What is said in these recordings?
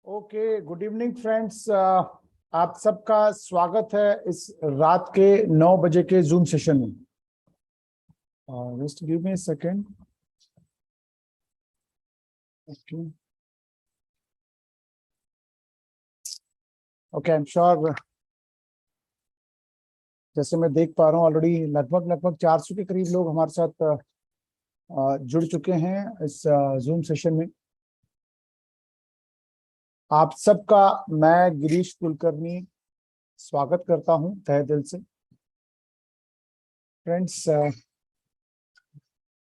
Okay, good evening friends. आप सबका स्वागत है इस रात के 9 बजे के जूम सेशन में। Just give me a second. Okay, I am sure, जैसे मैं देख पा रहा हूँ ऑलरेडी लगभग 400 के करीब लोग हमारे साथ जुड़ चुके हैं इस जूम सेशन में। आप सबका मैं गिरीश कुलकर्णी स्वागत करता हूं तहे दिल से। फ्रेंड्स,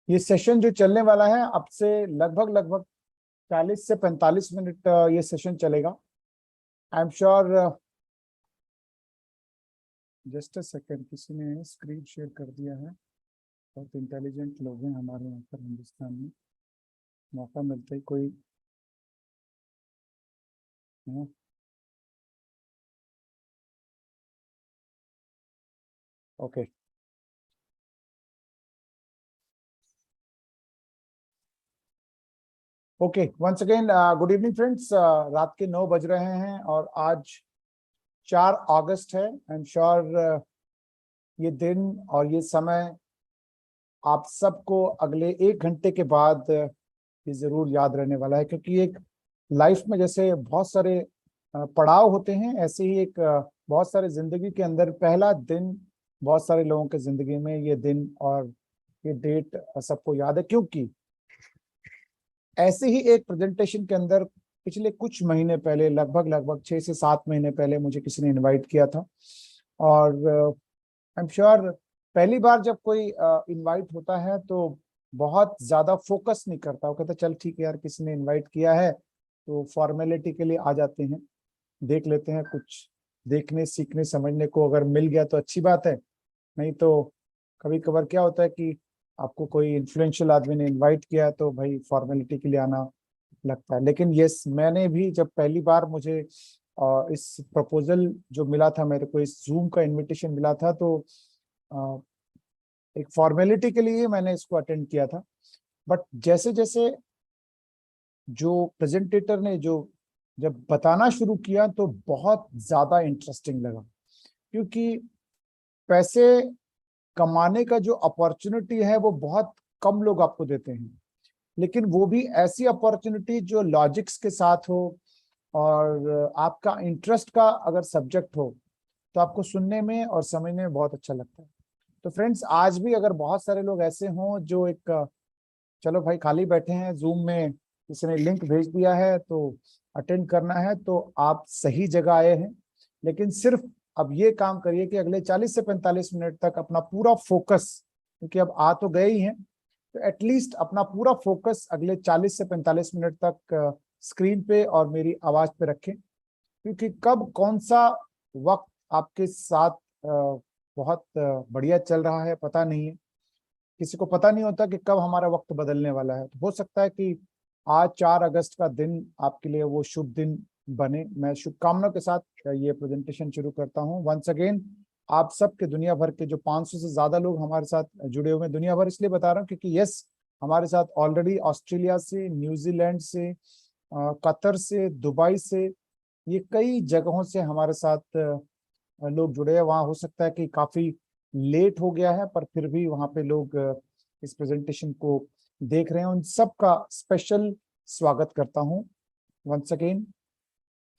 ये सेशन जो चलने वाला है अब से लगभग 40 से 45 मिनट ये सेशन चलेगा। I am sure, just a second, किसी ने स्क्रीन शेयर कर दिया है। बहुत इंटेलिजेंट लोग हैं हमारे यहाँ पर हिंदुस्तान में, मौका मिलते ही कोई okay. Okay, once again good evening friends. रात के 9 बज रहे हैं और आज 4 अगस्त है। आई एम श्योर ये दिन और ये समय आप सबको अगले 1 घंटे के बाद ये जरूर याद रहने वाला है, क्योंकि एक लाइफ में जैसे बहुत सारे पड़ाव होते हैं, ऐसे ही एक बहुत सारे जिंदगी के अंदर पहला दिन बहुत सारे लोगों के जिंदगी में ये दिन और ये डेट सबको याद है, क्योंकि ऐसे ही एक प्रेजेंटेशन के अंदर पिछले कुछ महीने पहले लगभग 6 से 7 महीने पहले मुझे किसी ने इनवाइट किया था। और आई एम श्योर पहली बार जब कोई इनवाइट होता है तो बहुत ज्यादा फोकस नहीं करता, वो कहता चल ठीक है यार, किसी ने इनवाइट किया है तो फॉर्मेलिटी के लिए आ जाते हैं, देख लेते हैं, कुछ देखने सीखने समझने को अगर मिल गया तो अच्छी बात है, नहीं तो कभी कभार क्या होता है कि आपको कोई इन्फ्लुएंशियल आदमी ने इनवाइट किया तो भाई फॉर्मेलिटी के लिए आना लगता है। लेकिन यस, मैंने भी जब पहली बार मुझे इस प्रपोजल जो मिला था, मेरे को इस जूम का इनविटेशन मिला था, तो अ, एक फॉर्मेलिटी के लिए मैंने इसको अटेंड किया था। बट जैसे जैसे जो प्रेजेंटेटर ने जो जब बताना शुरू किया तो बहुत ज्यादा इंटरेस्टिंग लगा, क्योंकि पैसे कमाने का जो अपॉर्चुनिटी है वो बहुत कम लोग आपको देते हैं, लेकिन वो भी ऐसी अपॉर्चुनिटी जो लॉजिक्स के साथ हो और आपका इंटरेस्ट का अगर सब्जेक्ट हो तो आपको सुनने में और समझने में बहुत अच्छा लगता है। तो फ्रेंड्स, आज भी अगर बहुत सारे लोग ऐसे हों जो एक चलो भाई खाली बैठे हैं, जूम में किसी ने लिंक भेज दिया है तो अटेंड करना है, तो आप सही जगह आए हैं। लेकिन सिर्फ अब ये काम करिए कि अगले 40 से 45 मिनट तक अपना पूरा फोकस, क्योंकि अब आ तो गए ही हैं, तो एटलीस्ट अपना पूरा फोकस अगले 40 से 45 मिनट तक स्क्रीन पे और मेरी आवाज पे रखें, क्योंकि कब कौन सा वक्त आपके साथ बहुत बढ़िया चल रहा है पता नहीं है। किसी को पता नहीं होता कि कब हमारा वक्त बदलने वाला है। तो हो सकता है कि आज 4 अगस्त का दिन आपके लिए वो शुभ दिन बने। मैं शुभकामनाओं के साथ ये प्रेजेंटेशन शुरू करता हूँ। वंस अगेन आप सबके दुनिया भर के जो 500 से ज्यादा लोग हमारे साथ जुड़े हुए हैं, दुनिया भर इसलिए बता रहा हूँ क्योंकि यस, हमारे साथ ऑलरेडी ऑस्ट्रेलिया से, न्यूजीलैंड से, कतर से, दुबई से, ये कई जगहों से हमारे साथ लोग जुड़े हैं। वहाँ हो सकता है कि काफी लेट हो गया है, पर फिर भी वहाँ पे लोग इस प्रेजेंटेशन को देख रहे हैं। उन सबका स्पेशल स्वागत करता हूँ। वंस अगेन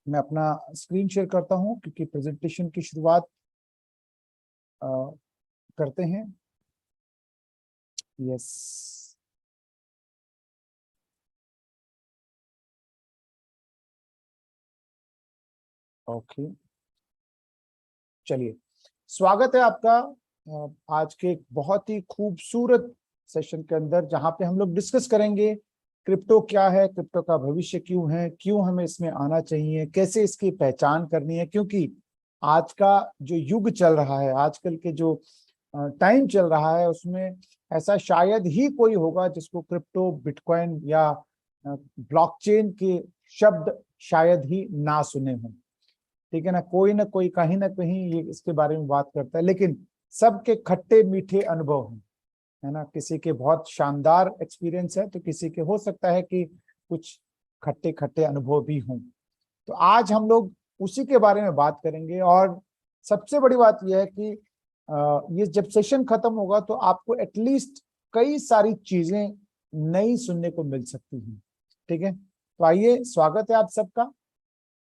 मैं अपना स्क्रीन शेयर करता हूँ क्योंकि प्रेजेंटेशन की शुरुआत करते हैं। यस, ओके, चलिए, स्वागत है आपका आज के एक बहुत ही खूबसूरत सेशन के अंदर, जहां पे हम लोग डिस्कस करेंगे क्रिप्टो क्या है, क्रिप्टो का भविष्य क्यों है, क्यों हमें इसमें आना चाहिए, कैसे इसकी पहचान करनी है। क्योंकि आज का जो युग चल रहा है, आजकल के जो टाइम चल रहा है, उसमें ऐसा शायद ही कोई होगा जिसको क्रिप्टो, बिटकॉइन या ब्लॉकचेन के शब्द शायद ही ना सुने हों। ठीक है ना कोई कहीं ना कहीं ये इसके बारे में बात करता है, लेकिन सबके खट्टे मीठे अनुभव हैं, है ना। किसी के बहुत शानदार एक्सपीरियंस है तो किसी के हो सकता है कि कुछ खट्टे खट्टे अनुभव भी हों। तो आज हम लोग उसी के बारे में बात करेंगे। और सबसे बड़ी बात यह है कि ये जब सेशन खत्म होगा तो आपको एटलीस्ट कई सारी चीजें नई सुनने को मिल सकती हैं। ठीक है, तो आइए, स्वागत है आप सबका।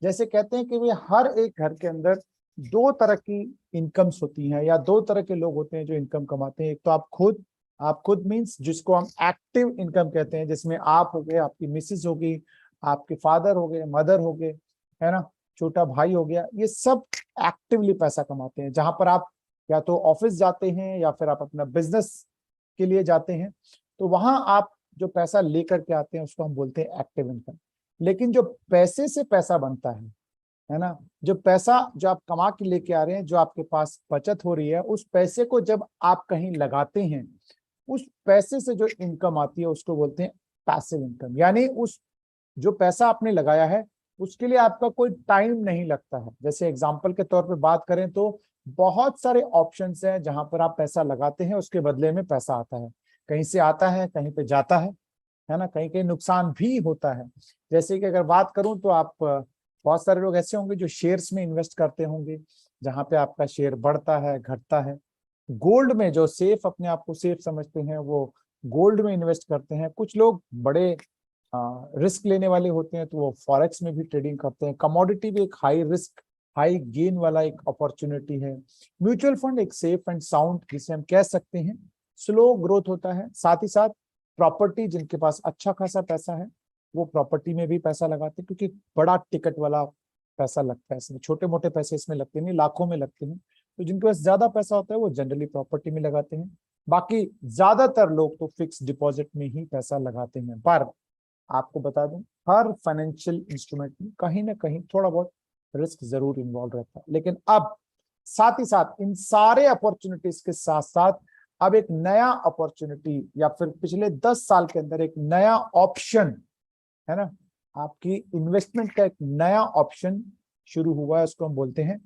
जैसे कहते हैं कि वे हर एक घर के अंदर दो तरह की इनकम्स होती हैं, या दो तरह के लोग होते हैं जो इनकम कमाते हैं। एक तो आप खुद मीन्स जिसको हम एक्टिव इनकम कहते हैं, जिसमें आप हो गए, आपकी मिसेज होगी, आपके फादर हो गए, मदर हो गए, है ना, छोटा भाई हो गया, ये सब एक्टिवली पैसा कमाते हैं। जहां पर आप या तो ऑफिस जाते हैं या फिर आप अपना बिजनेस के लिए जाते हैं, तो वहां आप जो पैसा लेकर के आते हैं उसको हम बोलते हैं एक्टिव इनकम। लेकिन जो पैसे से पैसा बनता है ना, जो पैसा जो आप कमा के लेके आ रहे हैं, जो आपके पास बचत हो रही है, उस पैसे को जब आप कहीं लगाते हैं, उस पैसे से जो इनकम आती है उसको बोलते हैं पैसिव इनकम। यानी उस जो पैसा आपने लगाया है उसके लिए आपका कोई टाइम नहीं लगता है। जैसे एग्जांपल के तौर पे बात करें तो बहुत सारे ऑप्शंस हैं जहां पर आप पैसा लगाते हैं, उसके बदले में पैसा आता है। कहीं से आता है, कहीं पे जाता है ना, कहीं कहीं नुकसान भी होता है। जैसे कि अगर बात करूं तो आप बहुत सारे लोग ऐसे होंगे जो शेयर्स में इन्वेस्ट करते होंगे, जहां पे आपका शेयर बढ़ता है, घटता है। गोल्ड में जो सेफ, अपने आप को सेफ समझते हैं, वो गोल्ड में इन्वेस्ट करते हैं। कुछ लोग बड़े रिस्क लेने वाले होते हैं तो वो फॉरेक्स में भी ट्रेडिंग करते हैं। कमोडिटी भी एक हाई रिस्क हाई गेन वाला एक अपॉर्चुनिटी है। म्यूचुअल फंड एक सेफ एंड साउंड, जिसे हम कह सकते हैं स्लो ग्रोथ होता है। साथ ही साथ प्रॉपर्टी, जिनके पास अच्छा खासा पैसा है वो प्रॉपर्टी में भी पैसा लगाते हैं, क्योंकि बड़ा टिकट वाला पैसा लगता है इसमें। छोटे मोटे पैसे इसमें लगते नहीं, लाखों में लगते हैं। तो जिनके पास ज्यादा पैसा होता है वो जनरली प्रॉपर्टी में लगाते हैं। बाकी ज्यादातर लोग तो फिक्स डिपॉजिट में ही पैसा लगाते हैं। पर आपको बता दूं, हर फाइनेंशियल इंस्ट्रूमेंट में कहीं ना कहीं थोड़ा बहुत रिस्क जरूर इन्वॉल्व रहता है। लेकिन अब साथ ही साथ इन सारे अपॉर्चुनिटीज के साथ साथ अब एक नया अपॉर्चुनिटी, या फिर पिछले 10 साल के अंदर एक नया ऑप्शन, है ना, आपकी इन्वेस्टमेंट का एक नया ऑप्शन शुरू हुआ है। उसको हम बोलते हैं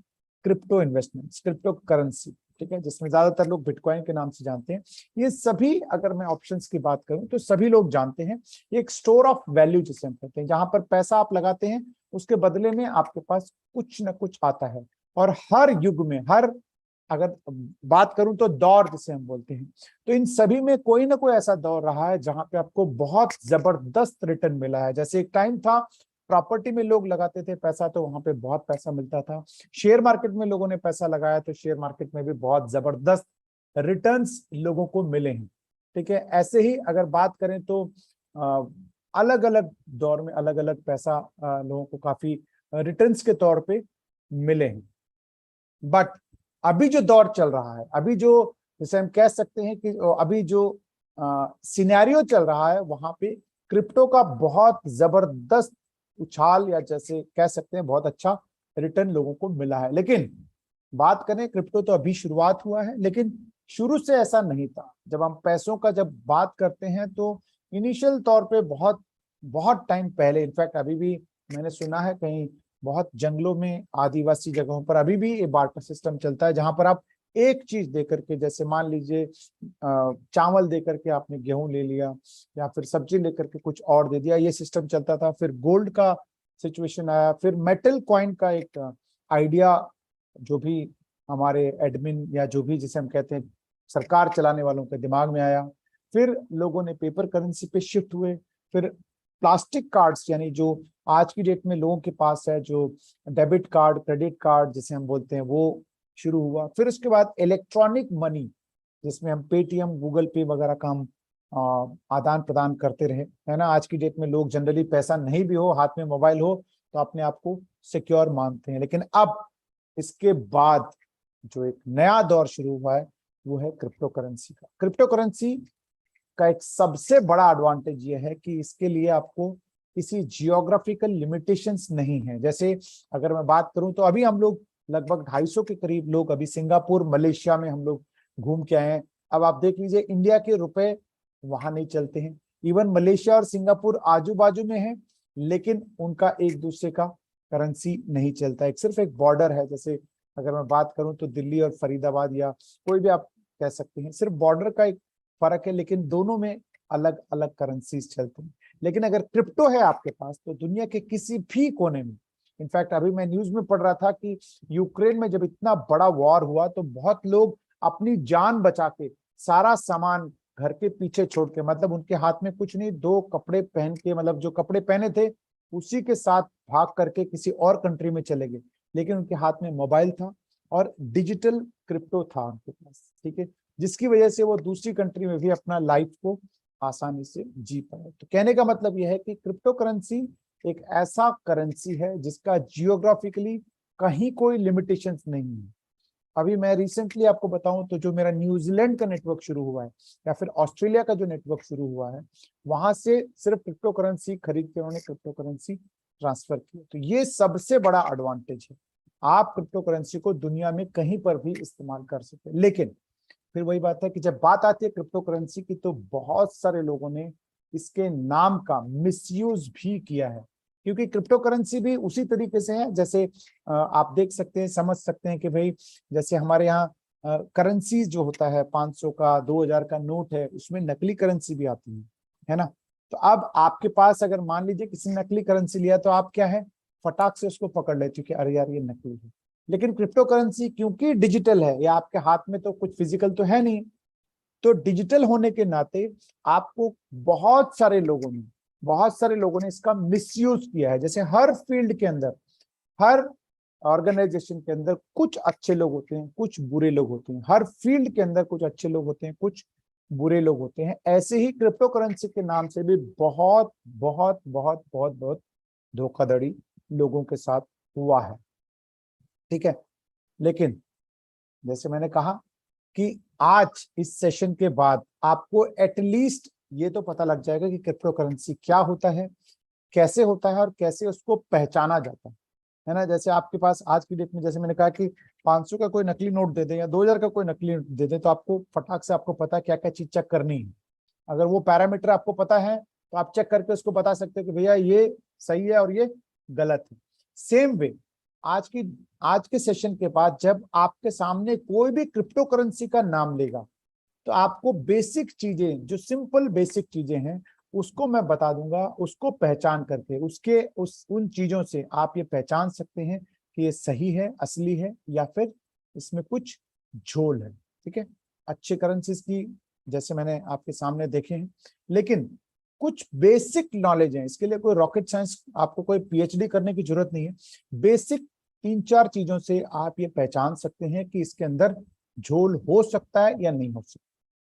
क्रिप्टो इन्वेस्टमेंट, क्रिप्टो करेंसी। ठीक है, जिसमें ज्यादातर लोग बिटकॉइन के नाम से जानते हैं। ये सभी, अगर मैं ऑप्शंस की बात करूं तो सभी लोग जानते हैं, ये एक स्टोर ऑफ वैल्यू जिसे हम कहते हैं, जहां पर पैसा आप लगाते हैं उसके बदले में आपके पास कुछ ना कुछ आता है। और हर युग में, हर, अगर बात करूं तो दौर जिसे हम बोलते हैं, तो इन सभी में कोई ना कोई ऐसा दौर रहा है जहां पे आपको बहुत जबरदस्त रिटर्न मिला है। जैसे एक टाइम था प्रॉपर्टी में लोग लगाते थे पैसा, तो वहां पे बहुत पैसा मिलता था। शेयर मार्केट में लोगों ने पैसा लगाया तो शेयर मार्केट में भी बहुत जबरदस्त रिटर्न्स लोगों को मिले हैं। ठीक है, ऐसे ही अगर बात करें तो अलग अलग दौर में अलग अलग पैसा लोगों को काफी रिटर्न्स के तौर पे मिले हैं। बट अभी जो दौर चल रहा है, अभी जो, जैसे हम कह सकते हैं कि अभी जो सिनेरियो चल रहा है, वहां पे क्रिप्टो का बहुत जबरदस्त उछाल, या जैसे कह सकते हैं बहुत अच्छा रिटर्न लोगों को मिला है। लेकिन बात करें, क्रिप्टो तो अभी शुरुआत हुआ है, लेकिन शुरू से ऐसा नहीं था। जब हम पैसों का जब बात करते हैं तो इनिशियल तौर पे बहुत बहुत टाइम पहले, इनफैक्ट अभी भी मैंने सुना है कहीं बहुत जंगलों में, आदिवासी जगहों पर अभी भी ये बार्टर सिस्टम चलता है, जहां पर आप एक चीज दे करके, जैसे मान लीजिए चावल दे करके आपने गेहूं ले लिया, या फिर सब्जी लेकर के कुछ और दे दिया, ये सिस्टम चलता था। फिर गोल्ड का सिचुएशन आया, फिर मेटल कॉइन का एक आइडिया, जो भी हमारे एडमिन या जो भी जिसे हम कहते हैं सरकार चलाने वालों के दिमाग में आया। फिर लोगों ने पेपर करेंसी पे शिफ्ट हुए। फिर प्लास्टिक कार्ड्स, यानी जो आज की डेट में लोगों के पास है, जो डेबिट कार्ड, क्रेडिट कार्ड जिसे हम बोलते हैं, वो शुरू हुआ। फिर उसके बाद इलेक्ट्रॉनिक मनी, जिसमें हम पेटीएम, गूगल पे वगैरह का हम आदान प्रदान करते रहे, है ना। आज की डेट में लोग जनरली पैसा नहीं भी हो, हाथ में मोबाइल हो, तो अपने आप को सिक्योर मानते हैं। लेकिन अब इसके बाद जो एक नया दौर शुरू हुआ है वो है क्रिप्टो करेंसी का। क्रिप्टो करेंसी का एक सबसे बड़ा एडवांटेज ये है कि इसके लिए आपको किसी जियोग्राफिकल लिमिटेशंस नहीं है। जैसे अगर मैं बात करूं तो अभी हम लोग लगभग 250 के करीब लोग अभी सिंगापुर, मलेशिया में हम लोग घूम के आए हैं। अब आप देख लीजिए, इंडिया के रुपए वहां नहीं चलते हैं। इवन मलेशिया और सिंगापुर आजू बाजू में है, लेकिन उनका एक दूसरे का करेंसी नहीं चलता। एक सिर्फ एक बॉर्डर है। जैसे अगर मैं बात करूं तो दिल्ली और फरीदाबाद, या कोई भी आप कह सकते हैं, सिर्फ बॉर्डर का एक फर्क है, लेकिन दोनों में अलग अलग करेंसीज चलते हैं। लेकिन अगर क्रिप्टो है आपके पास, तो दुनिया के किसी भी कोने में इनफैक्ट अभी मैं न्यूज में पढ़ रहा था कि यूक्रेन में जब इतना बड़ा वॉर हुआ तो बहुत लोग अपनी जान बचा के सारा सामान घर के पीछे छोड़ के, मतलब उनके हाथ में कुछ नहीं, दो कपड़े पहन के, मतलब जो कपड़े पहने थे उसी के साथ भाग करके किसी और कंट्री में चले गए, लेकिन उनके हाथ में मोबाइल था और डिजिटल क्रिप्टो था उनके पास, ठीक है, जिसकी वजह से वो दूसरी कंट्री में भी अपना लाइफ को आसानी से जी पाए। तो कहने का मतलब यह है कि क्रिप्टो करेंसी एक ऐसा करेंसी है जिसका जियोग्राफिकली कहीं कोई लिमिटेशंस नहीं है। अभी मैं रिसेंटली आपको बताऊं तो जो मेरा न्यूजीलैंड का नेटवर्क शुरू हुआ है या फिर ऑस्ट्रेलिया का जो नेटवर्क शुरू हुआ है, वहां से सिर्फ क्रिप्टो करेंसी खरीद के उन्होंने क्रिप्टो करेंसी ट्रांसफर की। तो ये सबसे बड़ा एडवांटेज है, आप क्रिप्टो करेंसी को दुनिया में कहीं पर भी इस्तेमाल कर सकते हैं। लेकिन फिर वही बात है कि जब बात आती है क्रिप्टो करेंसी की तो बहुत सारे लोगों ने इसके नाम का मिसयूज भी किया है, क्योंकि क्रिप्टो करेंसी भी उसी तरीके से है जैसे आप देख सकते हैं, समझ सकते हैं कि भाई जैसे हमारे यहाँ करेंसीज जो होता है 500 का 2000 का नोट है, उसमें नकली करेंसी भी आती है ना। तो अब आपके पास अगर मान लीजिए किसी ने नकली करेंसी लिया तो आप क्या है, फटाक से उसको पकड़ लेते हो कि अरे यार ये नकली है। लेकिन क्रिप्टो करेंसी क्योंकि डिजिटल है, या आपके हाथ में तो कुछ फिजिकल तो है नहीं, तो डिजिटल होने के नाते आपको बहुत सारे लोगों ने इसका मिसयूज किया है। जैसे हर फील्ड के अंदर, हर ऑर्गेनाइजेशन के अंदर कुछ अच्छे लोग होते हैं, कुछ बुरे लोग होते हैं, हर फील्ड के अंदर कुछ अच्छे लोग होते हैं, कुछ बुरे लोग होते हैं। ऐसे ही क्रिप्टो करेंसी के नाम से भी बहुत बहुत बहुत बहुत बहुत धोखाधड़ी लोगों के साथ हुआ है, ठीक है। लेकिन जैसे मैंने कहा कि आज इस सेशन के बाद आपको एटलीस्ट ये तो पता लग जाएगा कि क्रिप्टो करेंसी क्या होता है, कैसे होता है और कैसे उसको पहचाना जाता है ना। जैसे आपके पास आज की डेट में, जैसे मैंने कहा कि 500 का कोई नकली नोट दे दे या 2000 का कोई नकली नोट दे दे, तो आपको फटाक से आपको पता है क्या क्या चीज चेक करनी है। अगर वो पैरामीटर आपको पता है तो आप चेक करके उसको बता सकते हैं कि भैया ये सही है और ये गलत है। सेम वे आज के सेशन के बाद जब आपके सामने कोई भी क्रिप्टो करेंसी का नाम लेगा तो आपको बेसिक चीजें, जो सिंपल बेसिक चीजें हैं, उसको मैं बता दूंगा। उसको पहचान करके उन चीजों से आप ये पहचान सकते हैं कि ये सही है, असली है, या फिर इसमें कुछ झोल है, ठीक है। अच्छे करेंसीज की जैसे मैंने आपके सामने देखे हैं, लेकिन कुछ बेसिक नॉलेज है, इसके लिए कोई रॉकेट साइंस, आपको कोई पीएचडी करने की जरूरत नहीं है। बेसिक 3-4 चीजों से आप ये पहचान सकते हैं कि इसके अंदर झोल हो सकता है या नहीं हो सकता।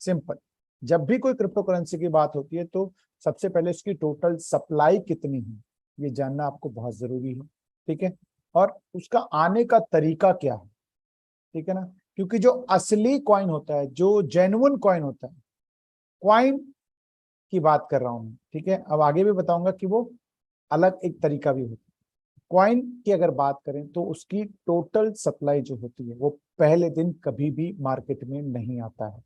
सिंपल, जब भी कोई क्रिप्टो करेंसी की बात होती है तो सबसे पहले उसकी टोटल सप्लाई कितनी है ये जानना आपको बहुत जरूरी है, ठीक है। और उसका आने का तरीका क्या है, ठीक है ना, क्योंकि जो असली कॉइन होता है, जो जेन्युइन कॉइन होता है, कॉइन की बात कर रहा हूं मैं, ठीक है। अब आगे भी बताऊंगा कि वो अलग एक तरीका भी होता है। कॉइन की अगर बात करें तो उसकी टोटल सप्लाई जो होती है वो पहले दिन कभी भी मार्केट में नहीं आता है,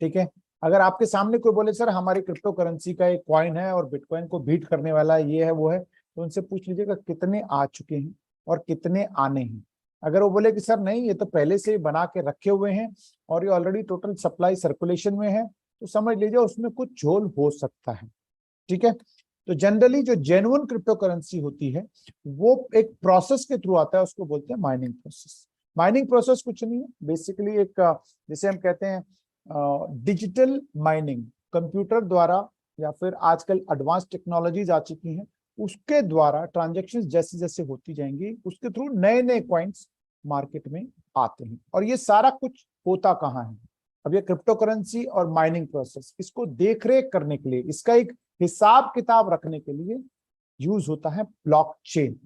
ठीक है। अगर आपके सामने कोई बोले सर हमारी क्रिप्टो करेंसी का एक कॉइन है और बिटकॉइन को बीट करने वाला ये है वो है, तो उनसे पूछ लीजिएगा कितने आ चुके हैं और कितने आने हैं। अगर वो बोले कि सर नहीं ये तो पहले से ही बना के रखे हुए हैं और ये ऑलरेडी टोटल सप्लाई सर्कुलेशन में है, तो समझ लीजिए उसमें कुछ झोल हो सकता है, ठीक है। तो जनरली जो जेन्युइन क्रिप्टो करेंसी होती है वो एक प्रोसेस के थ्रू आता है, उसको बोलते हैं माइनिंग प्रोसेस। माइनिंग प्रोसेस कुछ नहीं है, बेसिकली एक जैसे हम कहते हैं डिजिटल माइनिंग, कंप्यूटर द्वारा या फिर आजकल एडवांस टेक्नोलॉजीज आ चुकी हैं, उसके द्वारा ट्रांजैक्शंस जैसे जैसे होती जाएंगी उसके थ्रू नए नए कॉइन्स मार्केट में आते हैं। और ये सारा कुछ होता कहाँ है, अब ये क्रिप्टो करेंसी और माइनिंग प्रोसेस, इसको देखरेख करने के लिए, इसका एक हिसाब किताब रखने के लिए यूज होता है ब्लॉकचेन।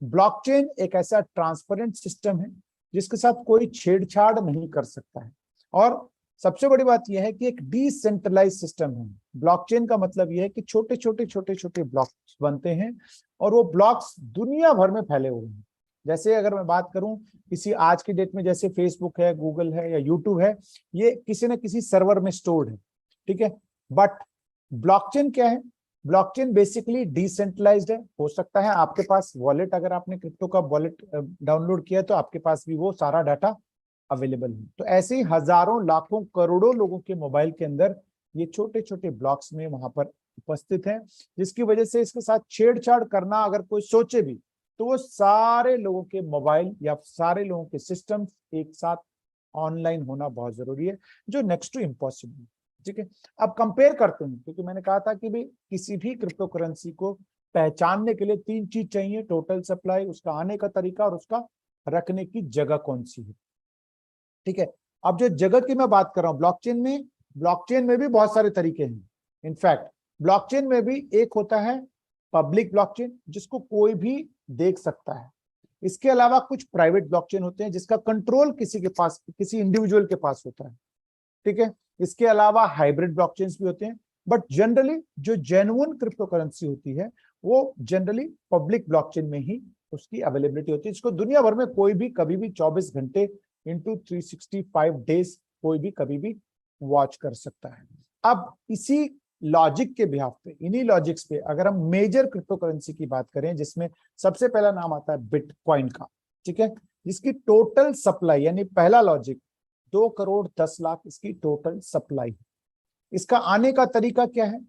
ब्लॉकचेन एक ऐसा ट्रांसपेरेंट सिस्टम है जिसके साथ कोई छेड़छाड़ नहीं कर सकता है, और सबसे बड़ी बात यह है कि एक डिसेंट्रलाइज सिस्टम है। ब्लॉकचेन का मतलब यह है कि छोटे छोटे छोटे छोटे ब्लॉक्स बनते हैं और वो ब्लॉक्स दुनिया भर में फैले हुए हैं। जैसे अगर मैं बात करूं किसी आज की डेट में, जैसे फेसबुक है, गूगल है या यूट्यूब है, ये किसी न किसी सर्वर में स्टोर्ड है, ठीक है। बट ब्लॉकचेन क्या है, ब्लॉकचेन बेसिकली डिसेंट्रलाइज्ड है। हो सकता है आपके पास वॉलेट, अगर आपने क्रिप्टो का वॉलेट डाउनलोड किया तो आपके पास भी वो सारा डाटा अवेलेबल है। तो ऐसे ही हजारों लाखों करोड़ों लोगों के मोबाइल के अंदर ये छोटे छोटे ब्लॉक्स में वहां पर उपस्थित है, जिसकी वजह से इसके साथ छेड़छाड़ करना अगर कोई सोचे भी तो वो सारे लोगों के मोबाइल या सारे लोगों के सिस्टम एक साथ ऑनलाइन होना बहुत जरूरी है, जो नेक्स्ट टू इम्पॉसिबल है। ठीक है, अब कंपेयर करते हैं, क्योंकि मैंने कहा था कि भाई किसी भी क्रिप्टो करेंसी को पहचानने के लिए 3 चीज चाहिए: टोटल सप्लाई, उसका आने का तरीका, और उसका रखने की जगह कौन सी है। ठीक है, अब जो जगह की मैं बात कर रहा हूं, ब्लॉकचेन में भी बहुत सारे तरीके हैं। इनफैक्ट ब्लॉकचेन में भी एक होता है पब्लिक ब्लॉकचेन, जिसको कोई भी देख सकता है। इसके अलावा कुछ प्राइवेट ब्लॉकचेन होते हैं जिसका कंट्रोल किसी के पास, किसी इंडिविजुअल के पास होता है। ठीक है, इसके अलावा हाइब्रिड ब्लॉकचेन्स भी होते हैं, बट जनरली जो जेन्युइन क्रिप्टो करेंसी होती है वो जनरली पब्लिक ब्लॉकचेन में ही उसकी अवेलेबिलिटी होती है, जिसको दुनिया भर में कोई भी कभी भी 24 घंटे इंटू 365 डेज कोई भी कभी भी वॉच कर सकता है। अब इसी लॉजिक के बिहाफ पे, इन्हीं लॉजिक्स पे अगर हम मेजर क्रिप्टो करेंसी की बात करें, जिसमें सबसे पहला नाम आता है बिटकॉइन का। ठीक है, जिसकी टोटल सप्लाई, यानी पहला लॉजिक 2 करोड़ 10 लाख इसकी टोटल सप्लाई। इसका आने का तरीका क्या है?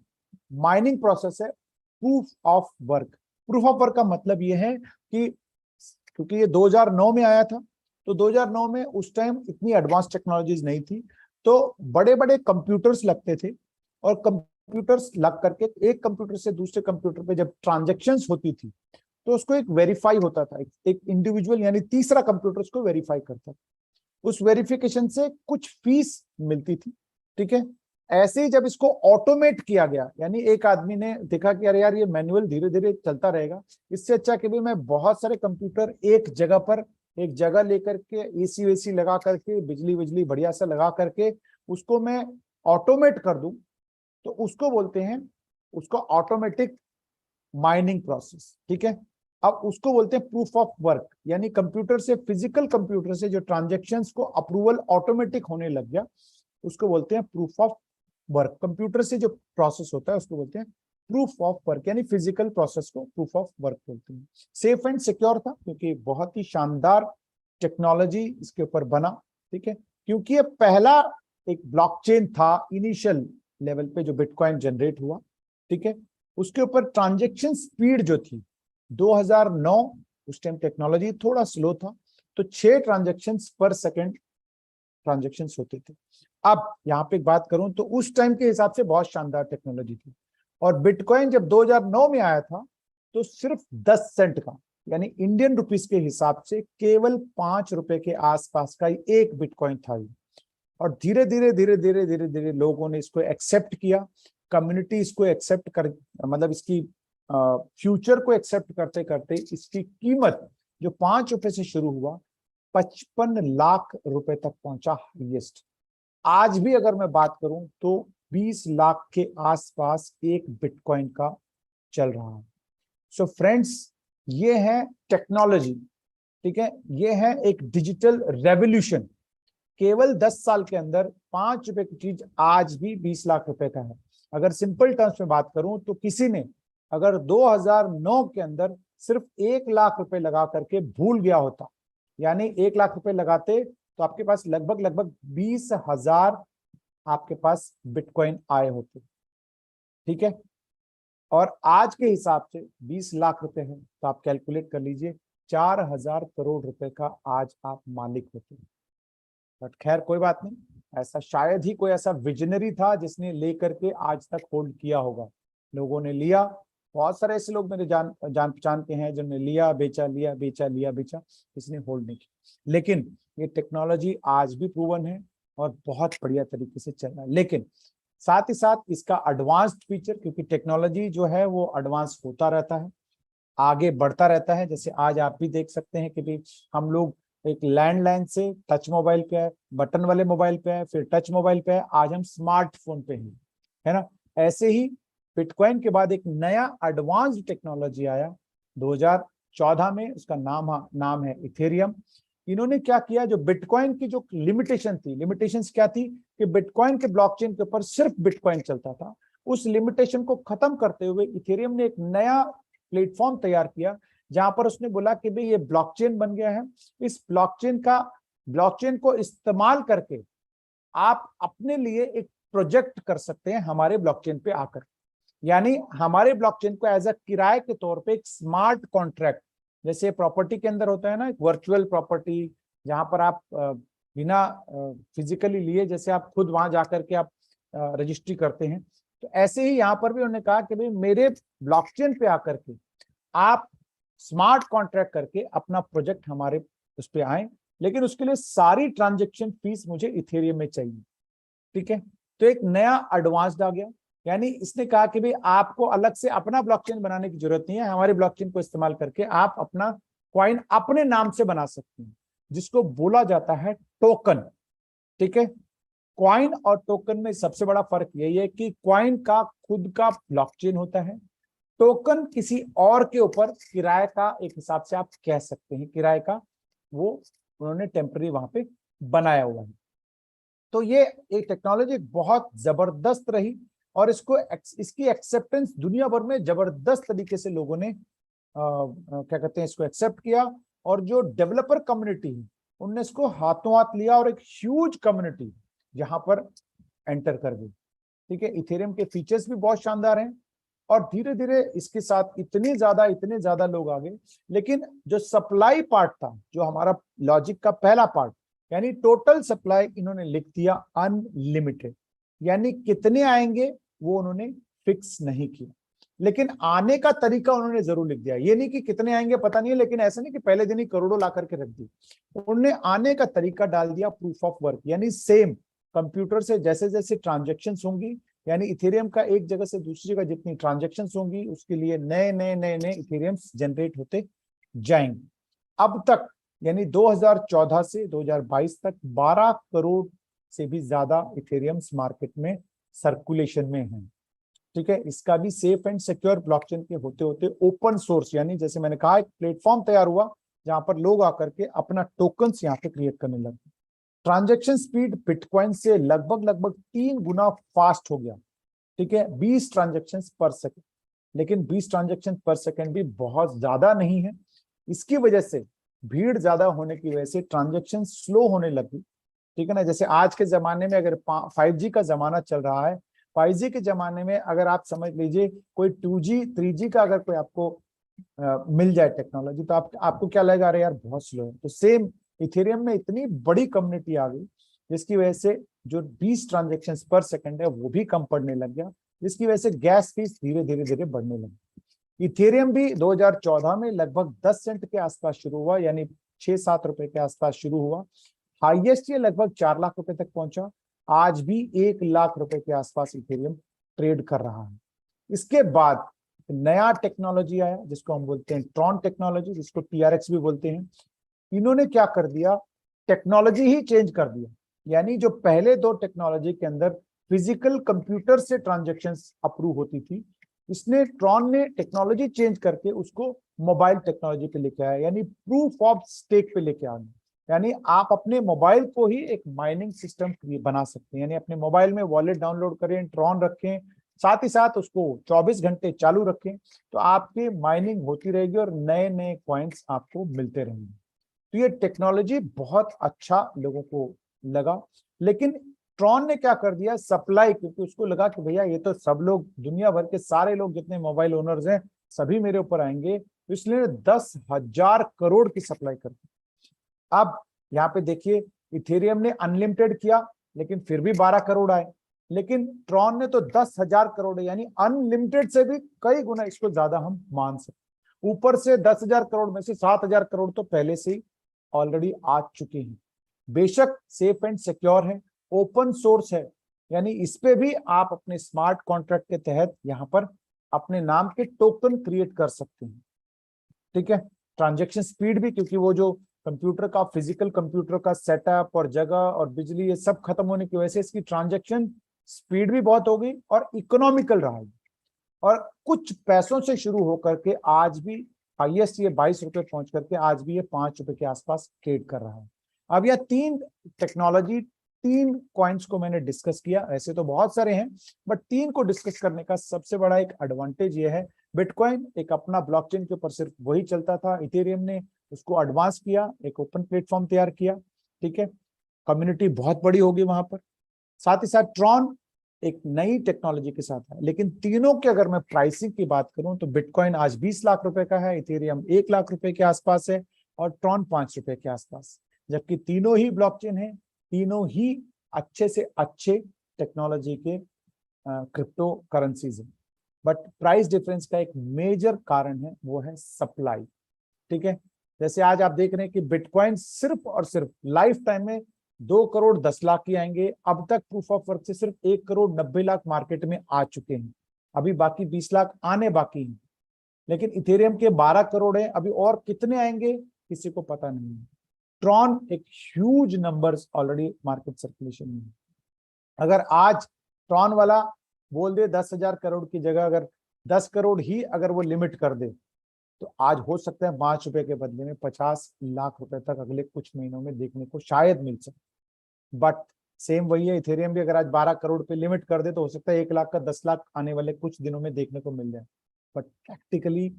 माइनिंग प्रोसेस है, proof of work. Proof of work का मतलब यह है कि क्योंकि ये 2009 में आया था, तो 2009 में उस टाइम इतनी एडवांस टेक्नोलॉजीज नहीं थी, तो बड़े बड़े कंप्यूटर्स लगते थे, और कंप्यूटर्स लग करके एक कंप्यूटर से दूसरे कंप्यूटर पे जब ट्रांजेक्शन्स होती थी तो उसको एक वेरीफाई होता था, एक इंडिविजुअल यानी तीसरा कंप्यूटर उसको वेरीफाई करता था। उस वेरिफिकेशन से कुछ फीस मिलती थी। ठीक है, ऐसे ही जब इसको ऑटोमेट किया गया, यानी एक आदमी ने देखा कि अरे यार ये मैनुअल धीरे धीरे चलता रहेगा, इससे अच्छा कि भी मैं बहुत सारे कंप्यूटर एक जगह पर, एक जगह लेकर के एसी वेसी लगा करके, बिजली बिजली बढ़िया सा लगा करके उसको मैं ऑटोमेट कर दूं, तो उसको बोलते हैं, उसको ऑटोमेटिक माइनिंग प्रोसेस। ठीक है, अब उसको बोलते हैं प्रूफ ऑफ वर्क, यानी कंप्यूटर से, फिजिकल कंप्यूटर से जो ट्रांजेक्शन्स को अप्रूवल ऑटोमेटिक होने लग गया, उसको बोलते हैं प्रूफ ऑफ वर्क। कंप्यूटर से जो प्रोसेस होता है उसको बोलते हैं प्रूफ ऑफ वर्क, यानी फिजिकल प्रोसेस को प्रूफ ऑफ वर्क बोलते हैं। सेफ एंड सिक्योर था, क्योंकि बहुत ही शानदार टेक्नोलॉजी इसके ऊपर बना। ठीक है, क्योंकि ये पहला एक ब्लॉकचेन था इनिशियल लेवल पे जो बिटकॉइन जनरेट हुआ। ठीक है, उसके ऊपर ट्रांजेक्शन स्पीड जो थी 2009, उस टाइम टेक्नोलॉजी थोड़ा स्लो था, तो 6 ट्रांजेक्शन पर सेकेंड ट्रांजेक्शन होते थे। अब यहाँ पे एक बात करूं तो उस टाइम के हिसाब से बहुत शानदार टेक्नोलॉजी थी। और बिटकॉइन जब 2009 में आया था तो सिर्फ 10 सेंट का, यानी इंडियन रुपीस के हिसाब से केवल 5 रुपए के आसपास का एक बिटकॉइन था। और धीरे धीरे धीरे धीरे धीरे धीरे लोगों ने इसको एक्सेप्ट किया, कम्युनिटी इसको एक्सेप्ट कर, मतलब इसकी फ्यूचर को एक्सेप्ट करते करते इसकी कीमत जो 5 रुपए से शुरू हुआ 55 लाख रुपए तक पहुंचा हाईएस्ट। आज भी अगर मैं बात करूं तो 20 लाख के आसपास एक बिटकॉइन का चल रहा है। सो फ्रेंड्स, ये है टेक्नोलॉजी। ठीक है, ये है एक डिजिटल रेवोल्यूशन। केवल 10 साल के अंदर 5 रुपए की चीज आज भी 20 लाख रुपए का है। अगर सिंपल टर्म्स में बात करूं तो किसी ने अगर 2009 के अंदर सिर्फ 1 लाख रुपए लगा करके भूल गया होता, यानी 1 लाख रुपए लगाते तो आपके पास लगभग लगभग 20,000 आपके पास बिटकॉइन आए होते। ठीक है, और आज के हिसाब से 20 लाख रुपए है तो आप कैलकुलेट कर लीजिए 4,000 करोड़ रुपए का आज आप मालिक होते। बट खैर कोई बात नहीं, ऐसा शायद ही कोई ऐसा विजनरी था जिसने लेकर के आज तक होल्ड किया होगा। लोगों ने लिया, बहुत सारे ऐसे लोग मेरे जान पहचान के हैं जिन्होंने लिया बेचा, लिया बेचा, लिया बेचा, इसने होल्ड नहीं किया। लेकिन ये टेक्नोलॉजी आज भी प्रूवन है और बहुत बढ़िया तरीके से चल रहा है। लेकिन साथ ही साथ इसका एडवांस्ड फीचर, क्योंकि टेक्नोलॉजी जो है वो एडवांस होता रहता है, आगे बढ़ता रहता है। जैसे आज आप भी देख सकते हैं कि भी हम लोग एक लैंडलाइन से टच मोबाइल पे है, बटन वाले मोबाइल पे है, फिर टच मोबाइल पे है, आज हम स्मार्टफोन पे हैं, है ना। ऐसे ही बिटकॉइन के बाद एक नया एडवांस्ड टेक्नोलॉजी आया 2014 में, उसका नाम है इथेरियम। इन्होंने क्या किया, जो बिटकॉइन की जो लिमिटेशन थी, लिमिटेशंस क्या थी कि बिटकॉइन के ब्लॉकचेन के ऊपर सिर्फ बिटकॉइन चलता था, उस लिमिटेशन को खत्म करते हुए इथेरियम ने एक नया प्लेटफॉर्म तैयार किया, जहां पर उसने बोला कि भाई ये ब्लॉकचेन बन गया है, इस ब्लॉकचेन को इस्तेमाल करके आप अपने लिए एक प्रोजेक्ट कर सकते हैं हमारे ब्लॉकचेन पे आकर। यानी हमारे ब्लॉकचेन को एज अ किराए के तौर पे एक स्मार्ट कॉन्ट्रैक्ट, जैसे प्रॉपर्टी के अंदर होता है ना एक वर्चुअल प्रॉपर्टी, जहां पर आप बिना फिजिकली लिए, जैसे आप खुद वहां जाकर के आप रजिस्ट्री करते हैं, तो ऐसे ही यहाँ पर भी उन्होंने कहा कि भाई मेरे ब्लॉकचेन पे आकर के आप स्मार्ट कॉन्ट्रैक्ट करके अपना प्रोजेक्ट हमारे उस पे आए, लेकिन उसके लिए सारी ट्रांजेक्शन फीस मुझे इथेरियम में चाहिए। ठीक है, तो एक नया एडवांस्ड आ गया, यानी इसने कहा कि भाई आपको अलग से अपना ब्लॉकचेन बनाने की जरूरत नहीं है, हमारी ब्लॉकचेन को इस्तेमाल करके आप अपना कॉइन अपने नाम से बना सकते हैं, जिसको बोला जाता है टोकन। ठीक है, कॉइन और टोकन में सबसे बड़ा फर्क यही है कि कॉइन का खुद का ब्लॉकचेन होता है, टोकन किसी और के ऊपर किराए का एक हिसाब से आप कह सकते हैं, किराए का वो उन्होंने टेम्पररी वहां पे बनाया हुआ है। तो ये एक टेक्नोलॉजी बहुत जबरदस्त रही और इसकी एक्सेप्टेंस दुनिया भर में जबरदस्त तरीके से लोगों ने क्या कहते हैं इसको एक्सेप्ट किया, और जो डेवलपर कम्युनिटी है उनने इसको हाथों हाथ लिया और एक ह्यूज कम्युनिटी यहाँ पर एंटर कर गई। ठीक है, इथेरियम के फीचर्स भी बहुत शानदार हैं और धीरे धीरे इसके साथ इतने ज्यादा लोग आ गए, लेकिन जो सप्लाई पार्ट था, जो हमारा लॉजिक का पहला पार्ट, यानी टोटल सप्लाई इन्होंने लिख दिया अनलिमिटेड, यानी कितने आएंगे वो उन्होंने फिक्स नहीं किया, लेकिन आने का तरीका उन्होंने जरूर लिख दिया। ये नहीं कि कितने आएंगे पता नहीं है, लेकिन ऐसा नहीं कि पहले दिन ही करोड़ों ला करके रख दी, उन्होंने आने का तरीका डाल दिया प्रूफ ऑफ वर्क, यानी सेम कंप्यूटर से जैसे जैसे ट्रांजेक्शन होंगी, यानी इथेरियम का एक जगह से दूसरी जगह जितनी ट्रांजेक्शन होंगी उसके लिए नए नए नए नए इथेरियम्स जनरेट होते जाएंगे। अब तक यानी 2014 से 2022 तक 12 करोड़ से भी ज्यादा इथेरियम्स मार्केट में सर्कुलेशन में हैं। ठीक है, इसका भी सेफ एंड सिक्योर ब्लॉकचेन के होते होते ओपन सोर्स, यानी जैसे मैंने कहा एक प्लेटफॉर्म तैयार हुआ जहां पर लोग आकर के अपना टोकन्स यहाँ पे क्रिएट करने लगे। ट्रांजैक्शन स्पीड बिटकॉइन से लगभग 3 गुना फास्ट हो गया। ठीक है, 20 ट्रांजैक्शन पर सेकंड, लेकिन 20 ट्रांजैक्शन पर सेकंड भी बहुत ज्यादा नहीं है। इसकी वजह से भीड़ ज्यादा होने की वजह से ट्रांजैक्शन स्लो होने लगी। ठीक है ना, जैसे आज के जमाने में अगर 5G का जमाना चल रहा है, 5G के जमाने में अगर आप समझ लीजिए कोई 2G 3G का अगर कोई आपको मिल जाए टेक्नोलॉजी, तो आपको क्या लगेगा, अरे यार बहुत स्लो है। तो सेम इथेरियम में इतनी बड़ी कम्युनिटी आ गई जिसकी वजह से जो 20 ट्रांजेक्शन पर सेकंड है वो भी कम पड़ने लग गया, जिसकी वजह से गैस फीस धीरे धीरे बढ़ने लगी। इथेरियम भी 2014 में लगभग 10 सेंट के आसपास शुरू हुआ, यानी 6-7 रुपए के आसपास शुरू हुआ। हाईएस्ट ये लगभग 4 लाख रुपए तक पहुंचा। आज भी 1 लाख रुपए के आसपास इथेरियम ट्रेड कर रहा है। इसके बाद नया टेक्नोलॉजी आया जिसको हम बोलते हैं ट्रॉन टेक्नोलॉजी, जिसको TRX भी बोलते हैं। इन्होंने क्या कर दिया, टेक्नोलॉजी ही चेंज कर दिया, यानी जो पहले 2 टेक्नोलॉजी के अंदर फिजिकल कंप्यूटर से ट्रांजैक्शंस अप्रूव होती थी, इसने ट्रॉन ने टेक्नोलॉजी चेंज करके उसको मोबाइल टेक्नोलॉजी पे लेके आया, यानी प्रूफ ऑफ स्टेक पे लेके आया। यानी आप अपने मोबाइल को ही एक माइनिंग सिस्टम बना सकते हैं, यानी अपने मोबाइल में वॉलेट डाउनलोड करें, ट्रॉन रखें, साथ ही साथ उसको 24 घंटे चालू रखें, तो आपकी माइनिंग होती रहेगी और नए नए कॉइन्स आपको मिलते रहेंगे। तो ये टेक्नोलॉजी बहुत अच्छा लोगों को लगा, लेकिन ट्रॉन ने क्या कर दिया, सप्लाई, क्योंकि उसको लगा कि भैया ये तो सब लोग, दुनिया भर के सारे लोग जितने मोबाइल ओनर्स हैं सभी मेरे ऊपर आएंगे, तो इसलिए 10,000 करोड़ की सप्लाई कर दी। अब यहाँ पे देखिए इथेरियम ने अनलिमिटेड किया लेकिन फिर भी 12 करोड़ आए, लेकिन ट्रॉन ने तो 10,000 करोड़, यानी अनलिमिटेड से भी कई गुना इसको ज्यादा हम मान सकते। ऊपर से 10,000 करोड़ में से 7,000 करोड़ तो पहले से ही ऑलरेडी आ चुके हैं। बेशक सेफ एंड सिक्योर है, ओपन सोर्स है, यानी इस पे भी आप अपने स्मार्ट कॉन्ट्रैक्ट के तहत यहाँ पर अपने नाम के टोकन क्रिएट कर सकते हैं। ठीक है, ट्रांजैक्शन स्पीड भी, क्योंकि वो जो कंप्यूटर का फिजिकल कंप्यूटर का सेटअप और जगह और बिजली ये सब खत्म होने की वजह से इसकी ट्रांजैक्शन स्पीड भी बहुत हो गई और इकोनॉमिकल रहा है, और कुछ पैसों से शुरू होकर के आज भी हाईएस्ट ये 22 रुपए पहुंच करके आज भी ये 5 रुपए के आसपास ट्रेड कर रहा है। अब यह 3 टेक्नोलॉजी, 3 कॉइन्स को मैंने डिस्कस किया, ऐसे तो बहुत सारे हैं बट 3 को डिस्कस करने का सबसे बड़ा एक एडवांटेज ये है, बिटकॉइन एक अपना ब्लॉकचेन के ऊपर सिर्फ वही चलता था, इथेरियम ने उसको एडवांस किया, एक ओपन प्लेटफॉर्म तैयार किया। ठीक है, कम्युनिटी बहुत बड़ी होगी वहां पर। साथ ही साथ ट्रॉन एक नई टेक्नोलॉजी के साथ है। लेकिन तीनों के अगर मैं प्राइसिंग की बात करूं तो बिटकॉइन आज 20 लाख रुपए का है, इथेरियम 1 लाख रुपए के आसपास है और ट्रॉन 5 रुपए के आसपास, जबकि तीनों ही ब्लॉकचेन है, तीनों ही अच्छे से अच्छे टेक्नोलॉजी के क्रिप्टो करेंसीज है। बट प्राइस डिफरेंस का एक मेजर कारण है, वो है सप्लाई। ठीक है, जैसे आज आप देख रहे हैं कि बिटकॉइन सिर्फ और सिर्फ लाइफ टाइम में 2 करोड़ 10 लाख ही आएंगे। अब तक प्रूफ ऑफ वर्क से सिर्फ 1 करोड़ 90 लाख मार्केट में आ चुके हैं, अभी बाकी 20 लाख आने बाकी हैं। लेकिन इथेरियम के 12 करोड़ है, अभी और कितने आएंगे किसी को पता नहीं है। ट्रॉन एक huge numbers already market circulation में है। अगर आज ट्रॉन वाला बोल दे 10,000 करोड़ की जगह अगर 10 करोड़ ही अगर वो लिमिट कर दे, तो आज हो सकता है 5 रुपए के बदले में 50 लाख रुपए तक अगले कुछ महीनों में देखने को शायद मिल सके। बट सेम वही है, इथेरियम भी अगर आज 12 करोड़ पे लिमिट कर दे तो हो सकता है 1 लाख का 10 लाख आने वाले कुछ दिनों में देखने को मिल जाए। बट प्रैक्टिकली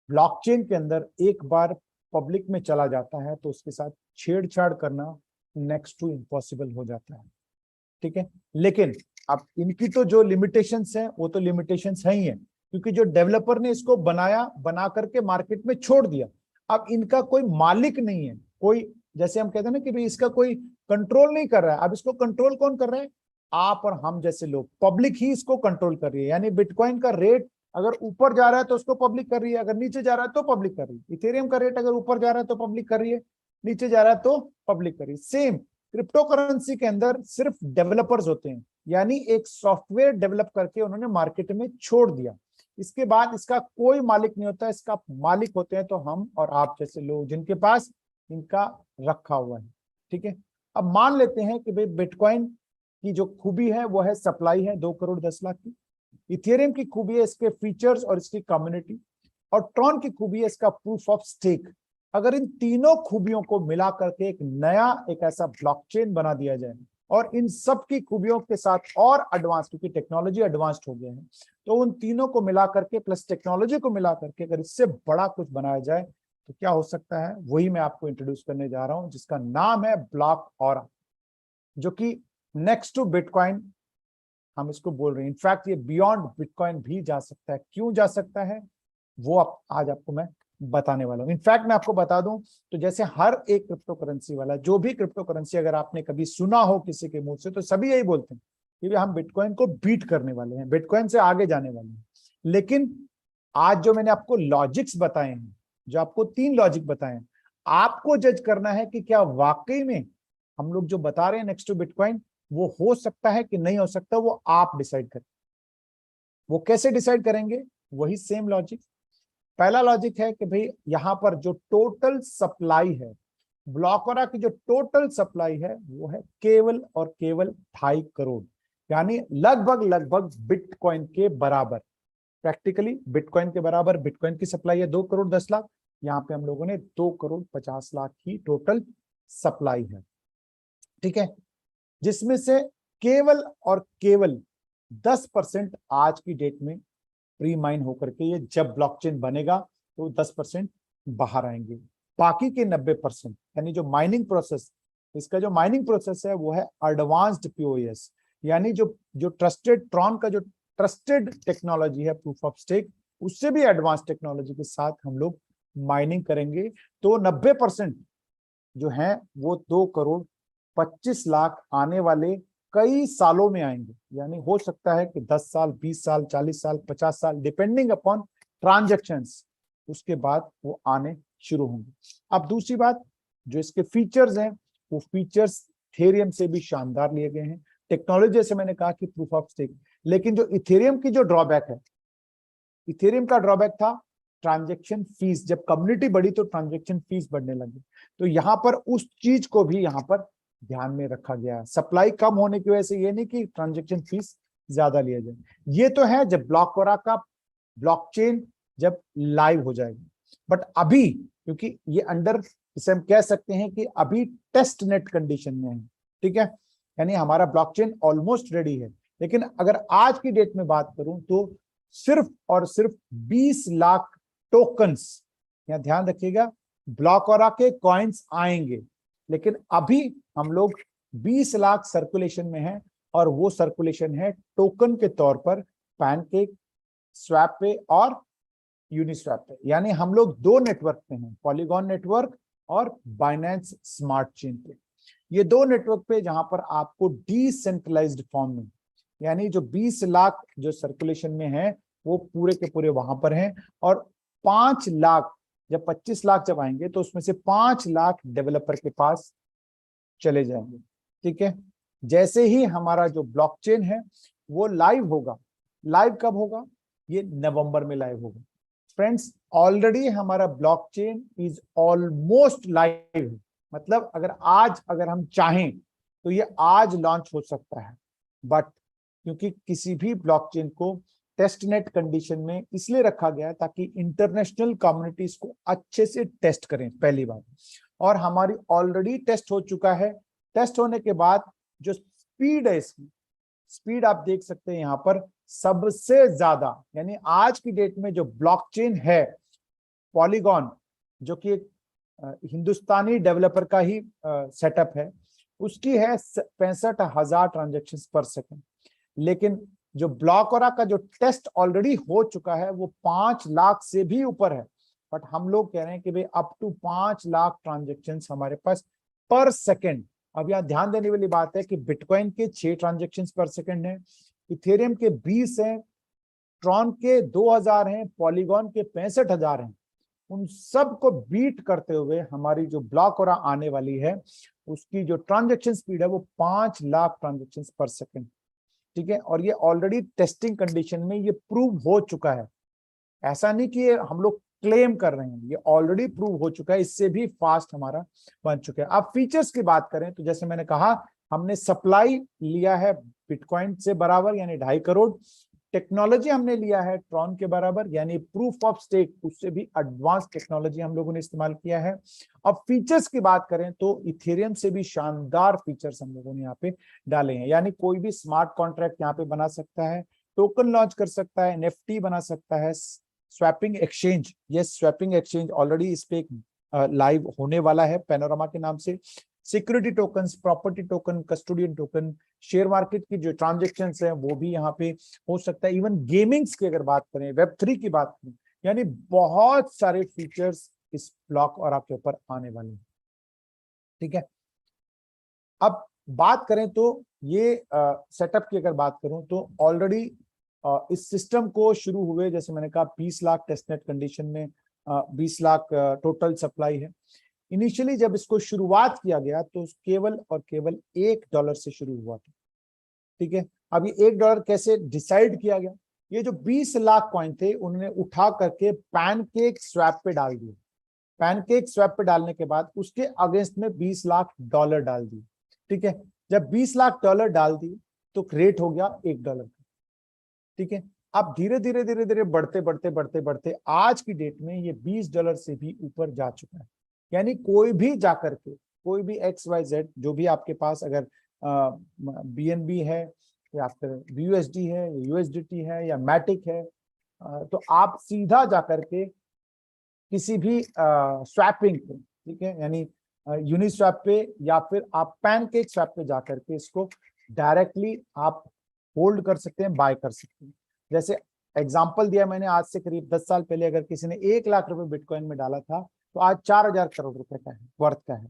ब्लॉकचेन के अंदर एक बार पब्लिक में चला जाता है तो उसके साथ छेड़छाड़ करना नेक्स्ट टू इम्पॉसिबल हो जाता है। ठीक है, लेकिन अब इनकी तो जो लिमिटेशंस हैं वो तो लिमिटेशंस है ही है, क्योंकि जो डेवलपर ने इसको बनाया, बना करके मार्केट में छोड़ दिया। अब इनका कोई मालिक नहीं है, कोई जैसे हम कहते हैं ना कि भाई इसका कोई कंट्रोल नहीं कर रहा है। अब इसको कंट्रोल कौन कर रहा है? आप और हम जैसे लोग, पब्लिक ही इसको कंट्रोल कर रही है। यानी बिटकॉइन का रेट अगर ऊपर जा रहा है तो उसको पब्लिक कर रही है, अगर नीचे जा रहा है तो पब्लिक कर रही है। इथेरियम का रेट अगर ऊपर जा रहा है तो पब्लिक कर रही है, नीचे जा रहा है तो पब्लिक कर रही है। सेम क्रिप्टो करेंसी के अंदर सिर्फ डेवलपर्स होते हैं, यानी एक सॉफ्टवेयर डेवलप करके उन्होंने मार्केट में छोड़ दिया। इसके बाद इसका कोई मालिक नहीं होता, इसका मालिक होते हैं तो हम और आप जैसे लोग जिनके पास इनका रखा हुआ है। ठीक है, अब मान लेते हैं कि भाई बिटकॉइन की जो खूबी है वो है सप्लाई है 2 करोड़ 10 लाख की, इथेरियम की खूबी है इसके फीचर्स और इसकी कम्युनिटी, और ट्रॉन की खूबी है इसका प्रूफ ऑफ स्टेक। अगर इन तीनों खूबियों को मिला करके एक नया एक ऐसा ब्लॉकचेन बना दिया जाए और इन सब की खूबियों के साथ और एडवांस, क्योंकि टेक्नोलॉजी एडवांस्ड हो गया है, तो उन तीनों को मिला करके प्लस टेक्नोलॉजी को मिला करके अगर इससे बड़ा कुछ बनाया जाए तो क्या हो सकता है, वही मैं आपको इंट्रोड्यूस करने जा रहा हूं, जिसका नाम है ब्लॉक ऑरा, जो कि नेक्स्ट टू बिटकॉइन हम इसको बोल रहे हैं। इनफैक्ट ये बियॉन्ड बिटकॉइन भी जा सकता है। क्यों जा सकता है वो आज आपको मैं बताने वाला हूं। इनफैक्ट मैं आपको बता दूं तो जैसे हर एक क्रिप्टो करेंसी वाला, जो भी क्रिप्टो करेंसी अगर आपने कभी सुना हो किसी के मुंह से, तो सभी यही बोलते हैं कि हम बिटकॉइन को बीट करने वाले हैं, बिटकॉइन से आगे जाने वाले हैं। लेकिन आज जो मैंने आपको लॉजिक्स बताए हैं, जो आपको 3 लॉजिक बताए हैं, आपको जज करना है कि क्या वाकई में हम लोग जो बता रहे हैं नेक्स्ट टू बिटकॉइन वो हो सकता है कि नहीं हो सकता, वो आप डिसाइड करें। वो कैसे डिसाइड करेंगे? वही सेम लॉजिक। पहला लॉजिक है कि भाई यहां पर जो टोटल सप्लाई है, ब्लॉकरा की जो टोटल सप्लाई है वो है केवल और केवल 2.5 करोड़, यानी लगभग लगभग बिटकॉइन के बराबर। प्रैक्टिकली बिटकॉइन के बराबर बिटकॉइन की सप्लाई है 2 करोड़ 10 लाख, यहाँ पे हम लोगों ने 2 करोड़ 50 लाख की टोटल सप्लाई है। ठीक है, जिसमें से केवल और केवल 10% आज की डेट में प्री माइन होकर के, ये जब ब्लॉकचेन बनेगा तो 10% बाहर आएंगे। बाकी के 90% यानी जो माइनिंग प्रोसेस, इसका जो माइनिंग प्रोसेस है वो है एडवांस्ड पीओएस, यानी जो ट्रस्टेड ट्रॉन का जो ट्रस्टेड टेक्नोलॉजी है प्रूफ ऑफ स्टेक, उससे भी एडवांस टेक्नोलॉजी के साथ हम लोग माइनिंग करेंगे। तो 90% जो है वो 2 करोड़ 25 लाख आने वाले कई सालों में आएंगे। यानी हो सकता है कि 10 साल 20 साल 40 साल 50 साल डिपेंडिंग अपॉन ट्रांजैक्शंस, उसके बाद वो आने शुरू होंगे। अब दूसरी बात, जो इसके फीचर्स हैं वो फीचर्स इथेरियम से भी शानदार लिए गए हैं। टेक्नोलॉजी जैसे मैंने कहा कि प्रूफ ऑफ स्टेक, लेकिन जो इथेरियम की जो ड्रॉबैक है, इथेरियम का ड्रॉबैक था ट्रांजैक्शन फीस। जब कम्युनिटी बढ़ी तो ट्रांजैक्शन फीस बढ़ने लगी, तो यहां पर उस चीज को भी यहां पर ध्यान में रखा गया है। सप्लाई कम होने की वजह से ये नहीं कि ट्रांजैक्शन फीस ज्यादा लिया जाए। ये तो है जब ब्लॉकरा का ब्लॉकचेन जब लाइव हो जाएगी। बट अभी क्योंकि ये अंडर, इसे हम कह सकते हैं कि अभी टेस्ट नेट कंडीशन में है। ठीक है, यानी हमारा ब्लॉकचेन ऑलमोस्ट रेडी है। लेकिन अगर आज की डेट में बात करूं तो सिर्फ और सिर्फ 20 लाख टोकन्स, यहां ध्यान रखिएगा, ब्लॉकरा के कॉइन्स आएंगे। लेकिन अभी हम लोग 20 लाख सर्कुलेशन में हैं और वो सर्कुलेशन है टोकन के तौर पर पैनकेक, स्वैप पे और यूनिस्वैप पे। यानी हम लोग दो नेटवर्क पे हैं, पॉलीगॉन नेटवर्क और बाइनेंस स्मार्ट चेन पे। ये दो नेटवर्क पे जहां पर आपको डिसेंट्रलाइज्ड फॉर्म में, यानी जो 20 लाख जो सर्कुलेशन में है वो पूरे के पूरे वहां पर हैं, और 5 लाख, जब 25 लाख जब आएंगे तो उसमें से 5 लाख डेवलपर के पास चले जाएंगे। ठीक है, जैसे ही हमारा जो ब्लॉकचेन है वो लाइव होगा। लाइव कब होगा? ये नवंबर में लाइव होगा। फ्रेंड्स, ऑलरेडी हमारा ब्लॉकचेन इज ऑलमोस्ट लाइव। मतलब अगर हम चाहें तो ये आज लॉन्च हो सकता है, बट क्योंकि किसी भी ब्लॉकचेन को टेस्ट नेट कंडीशन में इसलिए रखा गया है ताकि इंटरनेशनल कम्युनिटीज को अच्छे से टेस्ट करें, पहली बात। और हमारी ऑलरेडी टेस्ट हो चुका है। टेस्ट होने के बाद जो स्पीड है, इसकी स्पीड आप देख सकते हैं यहाँ पर सबसे ज्यादा, यानी आज की डेट में जो ब्लॉकचेन है पॉलीगॉन, जो कि एक हिंदुस्तानी डेवलपर का ही सेटअप है, उसकी है 65,000 ट्रांजेक्शन पर सेकंड। लेकिन जो ब्लॉकरा का जो टेस्ट ऑलरेडी हो चुका है वो 5 लाख से भी ऊपर है। बट हम लोग कह रहे हैं कि भाई अप टू 5 लाख ट्रांजेक्शन हमारे पास पर सेकंड। अब यहाँ ध्यान देने वाली बात है कि बिटकॉइन के 6 ट्रांजेक्शन पर सेकंड है, इथेरियम के 20 हैं, ट्रॉन के 2000 हैं, पॉलीगॉन के 65,000 हैं। उन सब को बीट करते हुए हमारी जो ब्लॉकरा आने वाली है उसकी जो ट्रांजेक्शन स्पीड है वो 5 लाख ट्रांजेक्शन पर सेकंड। ठीक है, और ये ऑलरेडी टेस्टिंग कंडीशन में ये प्रूव हो चुका है। ऐसा नहीं कि हम लोग क्लेम कर रहे हैं, ये ऑलरेडी प्रूव हो चुका है, इससे भी फास्ट हमारा बन चुका है। अब फीचर्स की बात करें तो जैसे मैंने कहा, हमने सप्लाई लिया है बिटकॉइन से बराबर यानी 2.5 करोड़। टेक्नोलॉजी हमने लिया है ट्रॉन के बराबर यानी प्रूफ ऑफ स्टेक, उससे भी एडवांस टेक्नोलॉजी हम लोगों ने इस्तेमाल किया है। अब फीचर्स की बात करें तो इथेरियम से भी शानदार फीचर्स हम लोगों ने यहाँ पे डाले हैं। यानी कोई भी स्मार्ट कॉन्ट्रैक्ट यहाँ पे बना सकता है, टोकन लॉन्च कर सकता है, एनएफटी बना सकता है, स्वैपिंग एक्सचेंज, ये स्वैपिंग एक्सचेंज ऑलरेडी इस पे लाइव होने वाला है पैनोरामा के नाम से। Security tokens, property token, custodian token, share market की जो ट्रांजेक्शन्स हैं वो भी यहाँ पे हो सकता है। इवन गेमिंग्स की अगर बात करें, वेब3 की बात करें, यानी बहुत सारे फीचर्स इस ब्लॉक और आपके ऊपर आने वाले हैं। ठीक है, अब बात करें तो ये सेटअप की अगर बात करूं तो ऑलरेडी इस सिस्टम को शुरू हुए, जैसे मैंने कहा 20 लाख टेस्टनेट कंडीशन में 20 लाख टोटल सप्लाई है। इनिशियली जब इसको शुरुआत किया गया तो केवल और केवल $1 से शुरू हुआ था। ठीक है, अब ये $1 कैसे डिसाइड किया गया? ये जो 20 लाख कॉइन थे उन्होंने उठा करके पैनकेक स्वैप पे डाल दिए। पैनकेक स्वैप पे डालने के बाद उसके अगेंस्ट में $20 लाख डाल दिए। ठीक है, जब $20 लाख डाल दिए तो रेट हो गया $1। ठीक है, अब धीरे धीरे बढ़ते बढ़ते बढ़ते बढ़ते आज की डेट में ये $20 से भी ऊपर जा चुका है। यानी कोई भी जाकर के, कोई भी XYZ जो भी आपके पास अगर BNB है या फिर BUSD है, USDT है या मैटिक है, तो आप सीधा जाकर के किसी भी स्वैपिंग पे, ठीक है, यानी यूनिस्वैप पे या फिर आप पैनकेक स्वैप पे जाकर के इसको डायरेक्टली आप होल्ड कर सकते हैं, बाय कर सकते हैं। जैसे एग्जांपल दिया मैंने, आज से करीब 10 साल पहले अगर किसी ने 1 लाख रुपए बिटकॉइन में डाला था तो आज 4,000 करोड़ रुपए का है, वर्थ का है।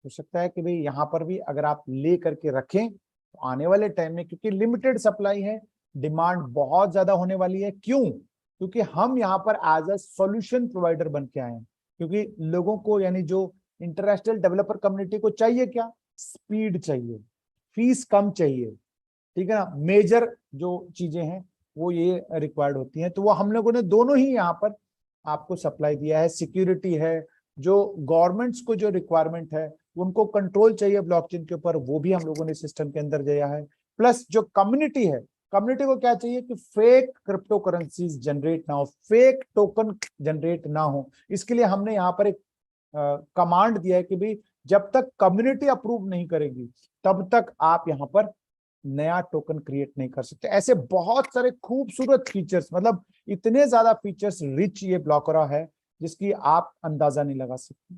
हो सकता है कि भाई यहाँ पर भी अगर आप ले करके रखें तो आने वाले टाइम में, क्योंकि लिमिटेड सप्लाई है, डिमांड बहुत ज्यादा होने वाली है। क्यों? क्योंकि हम यहाँ पर एज अ सॉल्यूशन प्रोवाइडर बन के आए हैं। क्योंकि लोगों को, यानी जो इंटरनेशनल डेवलपर कम्युनिटी को चाहिए क्या? स्पीड चाहिए, फीस कम चाहिए। ठीक है ना, मेजर जो चीजें हैं वो ये रिक्वायर्ड होती हैं। तो वो हम लोगों ने दोनों ही यहाँ पर आपको सप्लाई दिया है। सिक्योरिटी है, जो गवर्नमेंट्स को जो रिक्वायरमेंट है उनको कंट्रोल चाहिए ब्लॉकचेन के ऊपर, वो भी हम लोगों ने सिस्टम के अंदर दिया है। प्लस जो कम्युनिटी है, कम्युनिटी को क्या चाहिए कि फेक क्रिप्टो करेंसीज जनरेट ना हो, फेक टोकन जनरेट ना हो। इसके लिए हमने यहाँ पर एक कमांड दिया है कि भाई जब तक कम्युनिटी अप्रूव नहीं करेगी तब तक आप यहाँ पर नया टोकन क्रिएट नहीं कर सकते। ऐसे बहुत सारे खूबसूरत फीचर्स, मतलब इतने ज्यादा फीचर्स रिच ये ब्लॉकरा है जिसकी आप अंदाजा नहीं लगा सकते।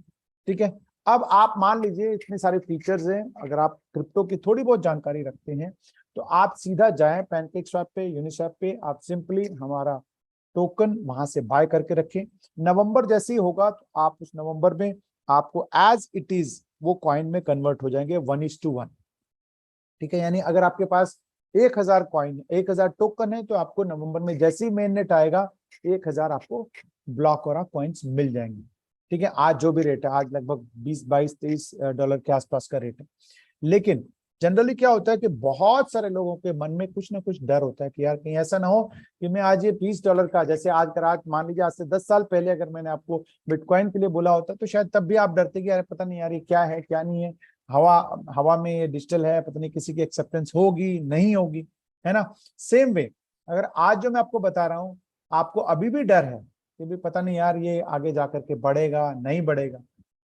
ठीक है, अब आप मान लीजिए इतने सारे फीचर्स हैं, अगर आप क्रिप्टो की थोड़ी बहुत जानकारी रखते हैं तो आप सीधा जाएं पैनकेक स्वैप पे, यूनिस्वैप पे, आप सिंपली हमारा टोकन वहां से बाय करके रखें। नवंबर जैसे ही होगा तो आप उस नवंबर में आपको एज इट इज वो कॉइन में कन्वर्ट हो जाएंगे 1:1। ठीक है, यानी अगर आपके पास 1000 कॉइन, 1000 टोकन है, तो आपको नवंबर में जैसे ही मेन नेट आएगा 1000 आपको ब्लॉक और कॉइन्स मिल जाएंगे। ठीक है, आज जो भी रेट है, आज लगभग 20, 22, 23 डॉलर के आसपास का रेट है। लेकिन जनरली क्या होता है कि बहुत सारे लोगों के मन में कुछ ना कुछ डर होता है कि यार कहीं ऐसा ना हो कि मैं आज ये 20 डॉलर का, जैसे आज मान लीजिए आज से 10 साल पहले अगर मैंने आपको बिटकॉइन के लिए बोला होता तो शायद तब भी आप डरते कि यार पता नहीं यार ये क्या है क्या नहीं है, हवा हवा में ये डिजिटल है, पता नहीं किसी की एक्सेप्टेंस होगी नहीं होगी, है ना। सेम वे अगर आज जो मैं आपको बता रहा हूँ आपको अभी भी डर है कि भी पता नहीं यार ये आगे जाकर के बढ़ेगा नहीं बढ़ेगा,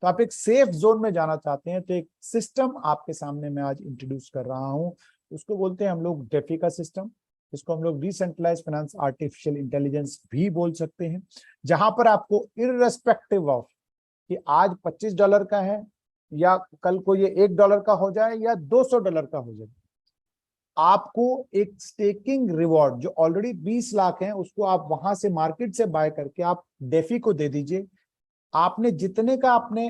तो आप एक सेफ जोन में जाना चाहते हैं, तो एक सिस्टम आपके सामने मैं आज इंट्रोड्यूस कर रहा हूं। उसको बोलते हैं हम लोग डेफी का सिस्टम, इसको हम लोग डिसेंट्रलाइज्ड फाइनेंस आर्टिफिशियल इंटेलिजेंस भी बोल सकते हैं, जहां पर आपको इररेस्पेक्टिव ऑफ कि आज 25 डॉलर का है या कल को ये $1 का हो जाए या $200 का हो जाए, आपको एक स्टेकिंग रिवॉर्ड जो ऑलरेडी 20 लाख है उसको आप वहां से मार्केट से बाय करके आप डेफी को दे दीजिए। आपने जितने का आपने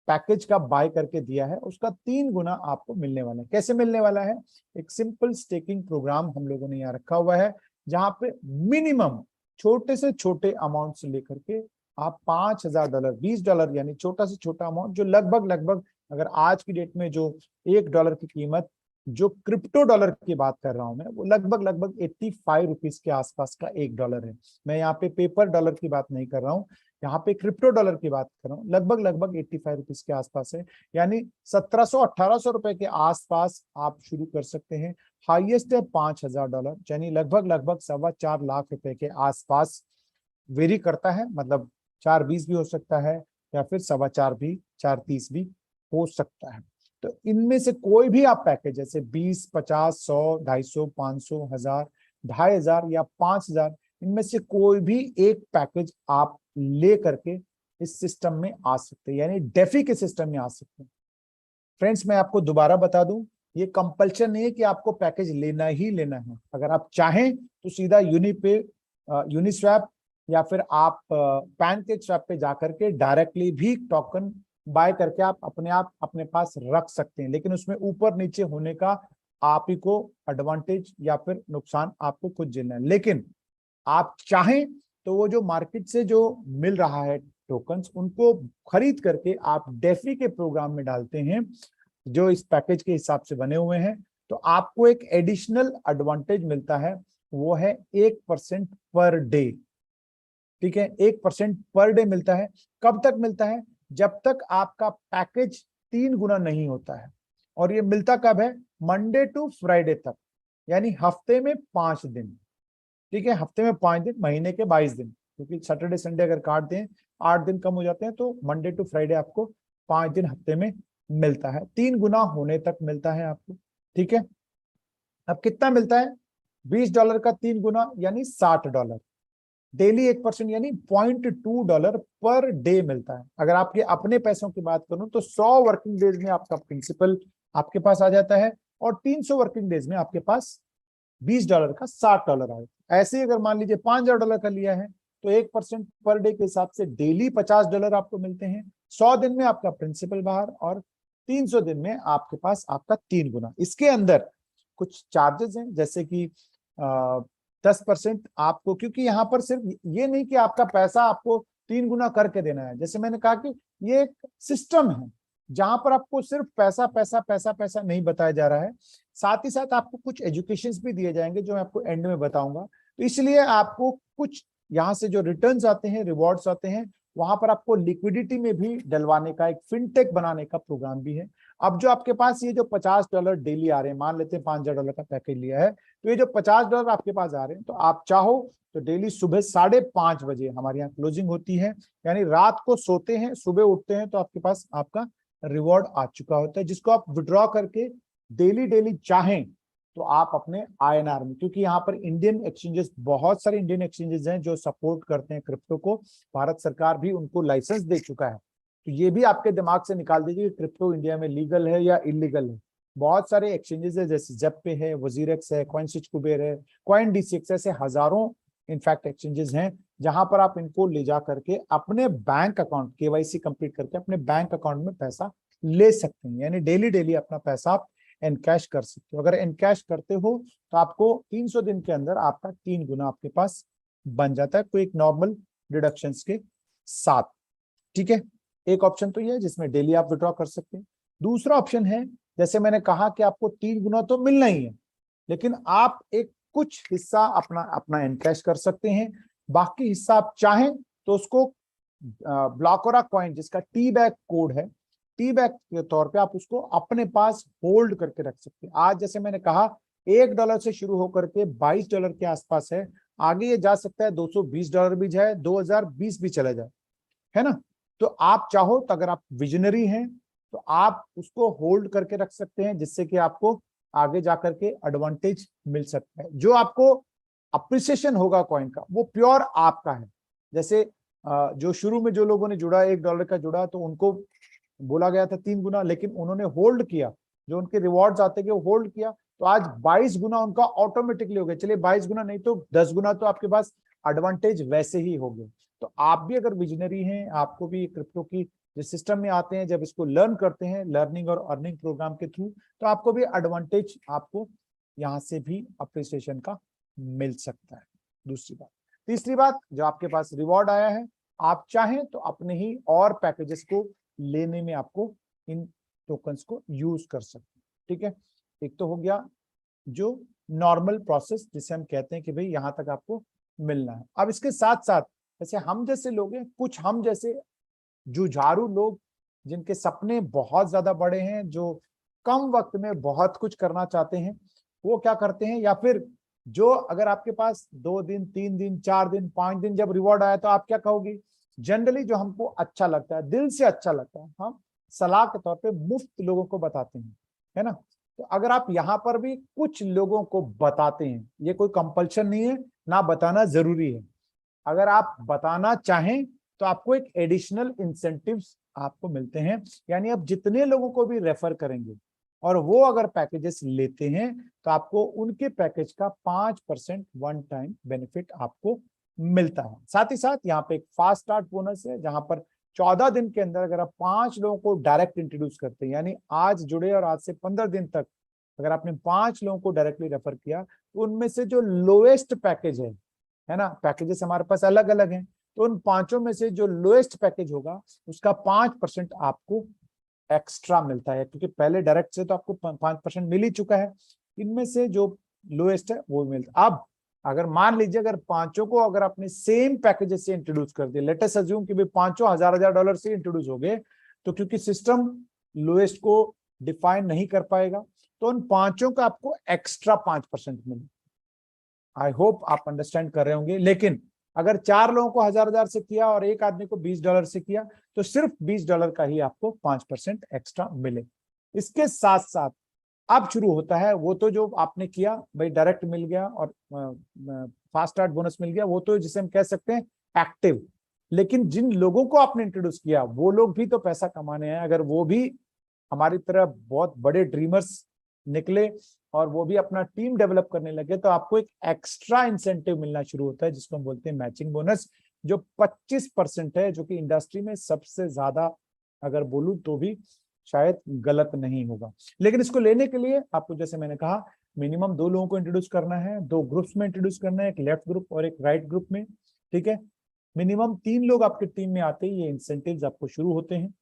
पैकेज का बाय करके दिया है उसका 3 गुना आपको मिलने वाला है। कैसे मिलने वाला है? एक सिंपल स्टेकिंग प्रोग्राम हम लोगों ने यहाँ रखा हुआ है, जहां पे मिनिमम छोटे से छोटे अमाउंट से लेकर के आप $5000, $20 यानी छोटा से छोटा अमाउंट, जो लगभग लगभग अगर आज की डेट में जो $1 की कीमत, जो क्रिप्टो डॉलर की बात कर रहा हूं मैं, वो लगभग लगभग 85 रुपीज के आसपास का $1 है। मैं यहाँ पे पेपर डॉलर की बात नहीं कर रहा हूँ, यहाँ पे क्रिप्टो डॉलर की बात कर रहा हूँ। लगभग लगभग 85 रुपीज के आसपास है, यानी 1700-1800 रुपए के आसपास आप शुरू कर सकते हैं। हाईएस्ट है $5000, यानी लगभग लगभग 4.25 लाख रुपए के आसपास वेरी करता है, मतलब 4.20 भी हो सकता है या फिर 4.25 भी, 4.30 भी हो सकता है। तो इनमें से कोई भी आप पैकेज जैसे 20, 50, 100, 250, 500, 1000, 2500 या 5000, इनमें से कोई भी एक पैकेज आप ले करके इस सिस्टम में आ सकते हैं, यानी डेफी के सिस्टम में आ सकते हैं। फ्रेंड्स, मैं आपको दोबारा बता दूं, ये कंपल्शन नहीं है कि आपको पैकेज लेना ही लेना है। अगर आप चाहें तो सीधा यूनिपे, यूनिस्वैप या फिर आप पैनकेक स्वैप पे जाकर के डायरेक्टली भी टोकन बाय करके आप अपने पास रख सकते हैं, लेकिन उसमें ऊपर नीचे होने का आप ही को एडवांटेज या फिर नुकसान आपको खुद झेलना है। लेकिन आप चाहें तो वो जो मार्केट से जो मिल रहा है टोकन्स, उनको खरीद करके आप डेफी के प्रोग्राम में डालते हैं जो इस पैकेज के हिसाब से बने हुए हैं, तो आपको एक एडिशनल एडवांटेज मिलता है, वो है 1% पर डे। ठीक है, 1% पर डे मिलता है। कब तक मिलता है? जब तक आपका पैकेज 3 गुना नहीं होता है। और ये मिलता कब है? मंडे टू फ्राइडे तक, यानी हफ्ते में 5 दिन। ठीक है, हफ्ते में 5 दिन, महीने के 22 दिन, क्योंकि सैटरडे संडे अगर काट दें 8 दिन कम हो जाते हैं, तो मंडे टू फ्राइडे आपको 5 दिन हफ्ते में मिलता है। 3 गुना होने तक मिलता है आपको। ठीक है, अब कितना मिलता है? $20 का 3 गुना यानी $60। डेली 1% यानी $0.2 पर डे मिलता है। अगर आपके अपने पैसों की बात करूं तो 100 वर्किंग डेज में आपका प्रिंसिपल आपके पास आ जाता है, और 300 वर्किंग डेज में आपके पास $20 का $60 आए। ऐसे ही अगर मान लीजिए $5000 का लिया है तो 1% पर डे के हिसाब से डेली $50 आपको मिलते हैं। 100 दिन में आपका प्रिंसिपल बाहर, और 300 दिन में आपके पास आपका 3 गुना। इसके अंदर कुछ चार्जेस हैं, जैसे कि 10% आपको, क्योंकि यहाँ पर सिर्फ ये नहीं कि आपका पैसा आपको 3 गुना करके देना है। जैसे मैंने कहा कि ये एक सिस्टम है जहां पर आपको सिर्फ पैसा पैसा पैसा पैसा नहीं बताया जा रहा है, साथ ही साथ आपको कुछ एजुकेशन भी दिए जाएंगे जो मैं आपको एंड में बताऊंगा। तो इसलिए आपको कुछ यहाँ से जो रिटर्न्स आते हैं, रिवॉर्ड्स आते हैं, वहां पर आपको लिक्विडिटी में भी डलवाने का, एक फिनटेक बनाने का प्रोग्राम भी है। अब जो आपके पास ये जो $50 डेली आ रहे हैं, मान लेते हैं $5000 का पैकेज लिया है, तो ये जो $50 आपके पास आ रहे हैं, तो आप चाहो तो डेली सुबह 5:30 बजे हमारे यहाँ क्लोजिंग होती है, यानी रात को सोते हैं सुबह उठते हैं तो आपके पास आपका रिवॉर्ड आ चुका होता है, जिसको आप विड्रॉ करके डेली डेली चाहें तो आप अपने INR में, क्योंकि यहाँ पर इंडियन एक्सचेंजेस, बहुत सारे इंडियन एक्सचेंजेस हैं जो सपोर्ट करते हैं क्रिप्टो को, भारत सरकार भी उनको लाइसेंस दे चुका है। तो ये भी आपके दिमाग से निकाल दीजिए कि क्रिप्टो इंडिया में लीगल है या इलीगल है। बहुत सारे एक्सचेंजेस है, जैसे ज़ेप्पे है, वजीरेक्स है, कॉइनस्विच कुबेर है, कॉइन डीसीएक्स, ऐसे हजारों इनफैक्ट एक्सचेंजेस हैं जहां पर आप इनको ले जा करके अपने बैंक अकाउंट केवाईसी कंप्लीट करके अपने बैंक अकाउंट में पैसा ले सकते हैं। यानी डेली डेली अपना पैसा आप एनकैश कर सकते हो। अगर एनकैश करते हो तो आपको 300 दिन के अंदर आपका 3 गुना आपके पास बन जाता है, कोई एक नॉर्मल डिडक्शंस के साथ। ठीक है, एक ऑप्शन तो ये है जिसमें डेली आप विड्रॉ कर सकते हैं। दूसरा ऑप्शन है, जैसे मैंने कहा कि आपको 3 गुना तो मिलना ही है, लेकिन आप एक कुछ हिस्सा अपना अपना एनकैश कर सकते हैं, बाकी हिस्सा आप चाहें तो उसको ब्लॉकोरा कॉइन जिसका टी बैक कोड है, टी बैक के तौर पे आप उसको अपने पास होल्ड करके रख सकते हैं। आज जैसे मैंने कहा $1 से शुरू होकर के $22 के आसपास है, आगे ये जा सकता है $220 भी जाए, 2020 भी चला जाए, है ना। तो आप चाहो तो अगर आप विजनरी हैं तो आप उसको होल्ड करके रख सकते हैं, जिससे कि आपको आगे जाकर के एडवांटेज मिल सकता है। जो आपको अप्रिसिएशन होगा कॉइन का वो प्योर आपका है। जैसे जो शुरू में जो लोगों ने जुड़ा $1 का जुड़ा तो उनको बोला गया था 3 गुना, लेकिन उन्होंने होल्ड किया, जो उनके रिवॉर्ड्स आते गए वो होल्ड किया, तो आज 22 गुना उनका ऑटोमेटिकली हो गया। चलिए 22 गुना नहीं तो 10 गुना तो आपके पास एडवांटेज वैसे ही हो गए। तो आप भी अगर विजनरी हैं, आपको भी क्रिप्टो की जो सिस्टम में आते हैं, जब इसको लर्न करते हैं लर्निंग और अर्निंग प्रोग्राम के थ्रू, तो आपको भी एडवांटेज आपको यहाँ से भी अप्रिसिएशन का मिल सकता है। दूसरी बात। तीसरी बात, जो आपके पास रिवॉर्ड आया है, आप चाहें तो अपने ही और पैकेजेस को लेने में आपको इन टोकन्स को यूज कर सकते हैं। ठीक है, एक तो हो गया जो नॉर्मल प्रोसेस जिसे हम कहते हैं कि भाई यहां तक आपको मिलना है। अब इसके साथ साथ जैसे हम जैसे लोग हैं, कुछ हम जैसे जुझारू लोग जिनके सपने बहुत ज्यादा बड़े हैं, जो कम वक्त में बहुत कुछ करना चाहते हैं, वो क्या करते हैं, या फिर जो अगर आपके पास 2 दिन 3 दिन 4 दिन 5 दिन जब रिवॉर्ड आया तो आप क्या कहोगे, जनरली जो हमको अच्छा लगता है, दिल से अच्छा लगता है, हम सलाह के तौर पे मुफ्त लोगों को बताते हैं, है ना। तो अगर आप यहाँ पर भी कुछ लोगों को बताते हैं, ये कोई कंपल्शन नहीं है, ना बताना जरूरी है, अगर आप बताना चाहें तो आपको एक एडिशनल इंसेंटिव्स आपको मिलते हैं। यानी आप जितने लोगों को भी रेफर करेंगे और वो अगर पैकेजेस लेते हैं तो आपको उनके पैकेज का 5% वन टाइम बेनिफिट आपको मिलता है। साथ ही साथ यहाँ पे एक फास्ट स्टार्ट बोनस है, जहां पर 14 दिन के अंदर अगर आप 5 लोगों को डायरेक्ट इंट्रोड्यूस करते हैं, यानी आज जुड़े और आज से 15 दिन तक अगर आपने 5 लोगों को डायरेक्टली रेफर किया, तो उनमें से जो लोएस्ट पैकेज है ना, पैकेजेस हमारे पास अलग अलग हैं, तो उन 5 में से जो लोएस्ट पैकेज होगा उसका 5% आपको एक्स्ट्रा मिलता है, क्योंकि पहले डायरेक्ट से तो आपको 5% मिल ही चुका है, इनमें से जो लोएस्ट है वो मिलता। अब अगर मान लीजिए अगर 5 को अगर आपने सेम पैकेजेस से इंट्रोड्यूस कर दिया, लेट अस अज्यूम कि भाई 5 हजार डॉलर से इंट्रोड्यूस हो गए, तो क्योंकि सिस्टम लोएस्ट को डिफाइन नहीं कर पाएगा, तो उन 5 का आपको एक्स्ट्रा 5% मिले। आई होप आप अंडरस्टैंड कर रहे होंगे। लेकिन अगर 4 लोगों को हजार से किया और एक आदमी को $20 से किया, तो सिर्फ $20 का ही आपको 5% एक्स्ट्रा मिले। इसके साथ साथ अब शुरू होता है वो तो जो आपने किया भाई डायरेक्ट मिल गया और फास्ट स्टार्ट बोनस मिल गया, वो तो जिसे हम कह सकते हैं एक्टिव। लेकिन जिन लोगों को आपने इंट्रोड्यूस किया वो लोग भी तो पैसा कमाने हैं, अगर वो भी हमारी तरह बहुत बड़े ड्रीमर्स निकले और वो भी अपना टीम डेवलप करने लगे, तो आपको एक एक्स्ट्रा इंसेंटिव मिलना शुरू होता है, जिसको हम बोलते हैं मैचिंग बोनस, जो 25% है, जो कि इंडस्ट्री में सबसे ज्यादा अगर बोलूं तो भी शायद गलत नहीं होगा। लेकिन इसको लेने के लिए आपको, जैसे मैंने कहा, मिनिमम 2 लोगों को इंट्रोड्यूस करना है, 2 ग्रुप्स में इंट्रोड्यूस करना है, एक लेफ्ट ग्रुप और एक राइट ग्रुप में। ठीक है, मिनिमम 3 लोग आपकी टीम में आते ही ये इंसेंटिव्स आपको शुरू होते हैं।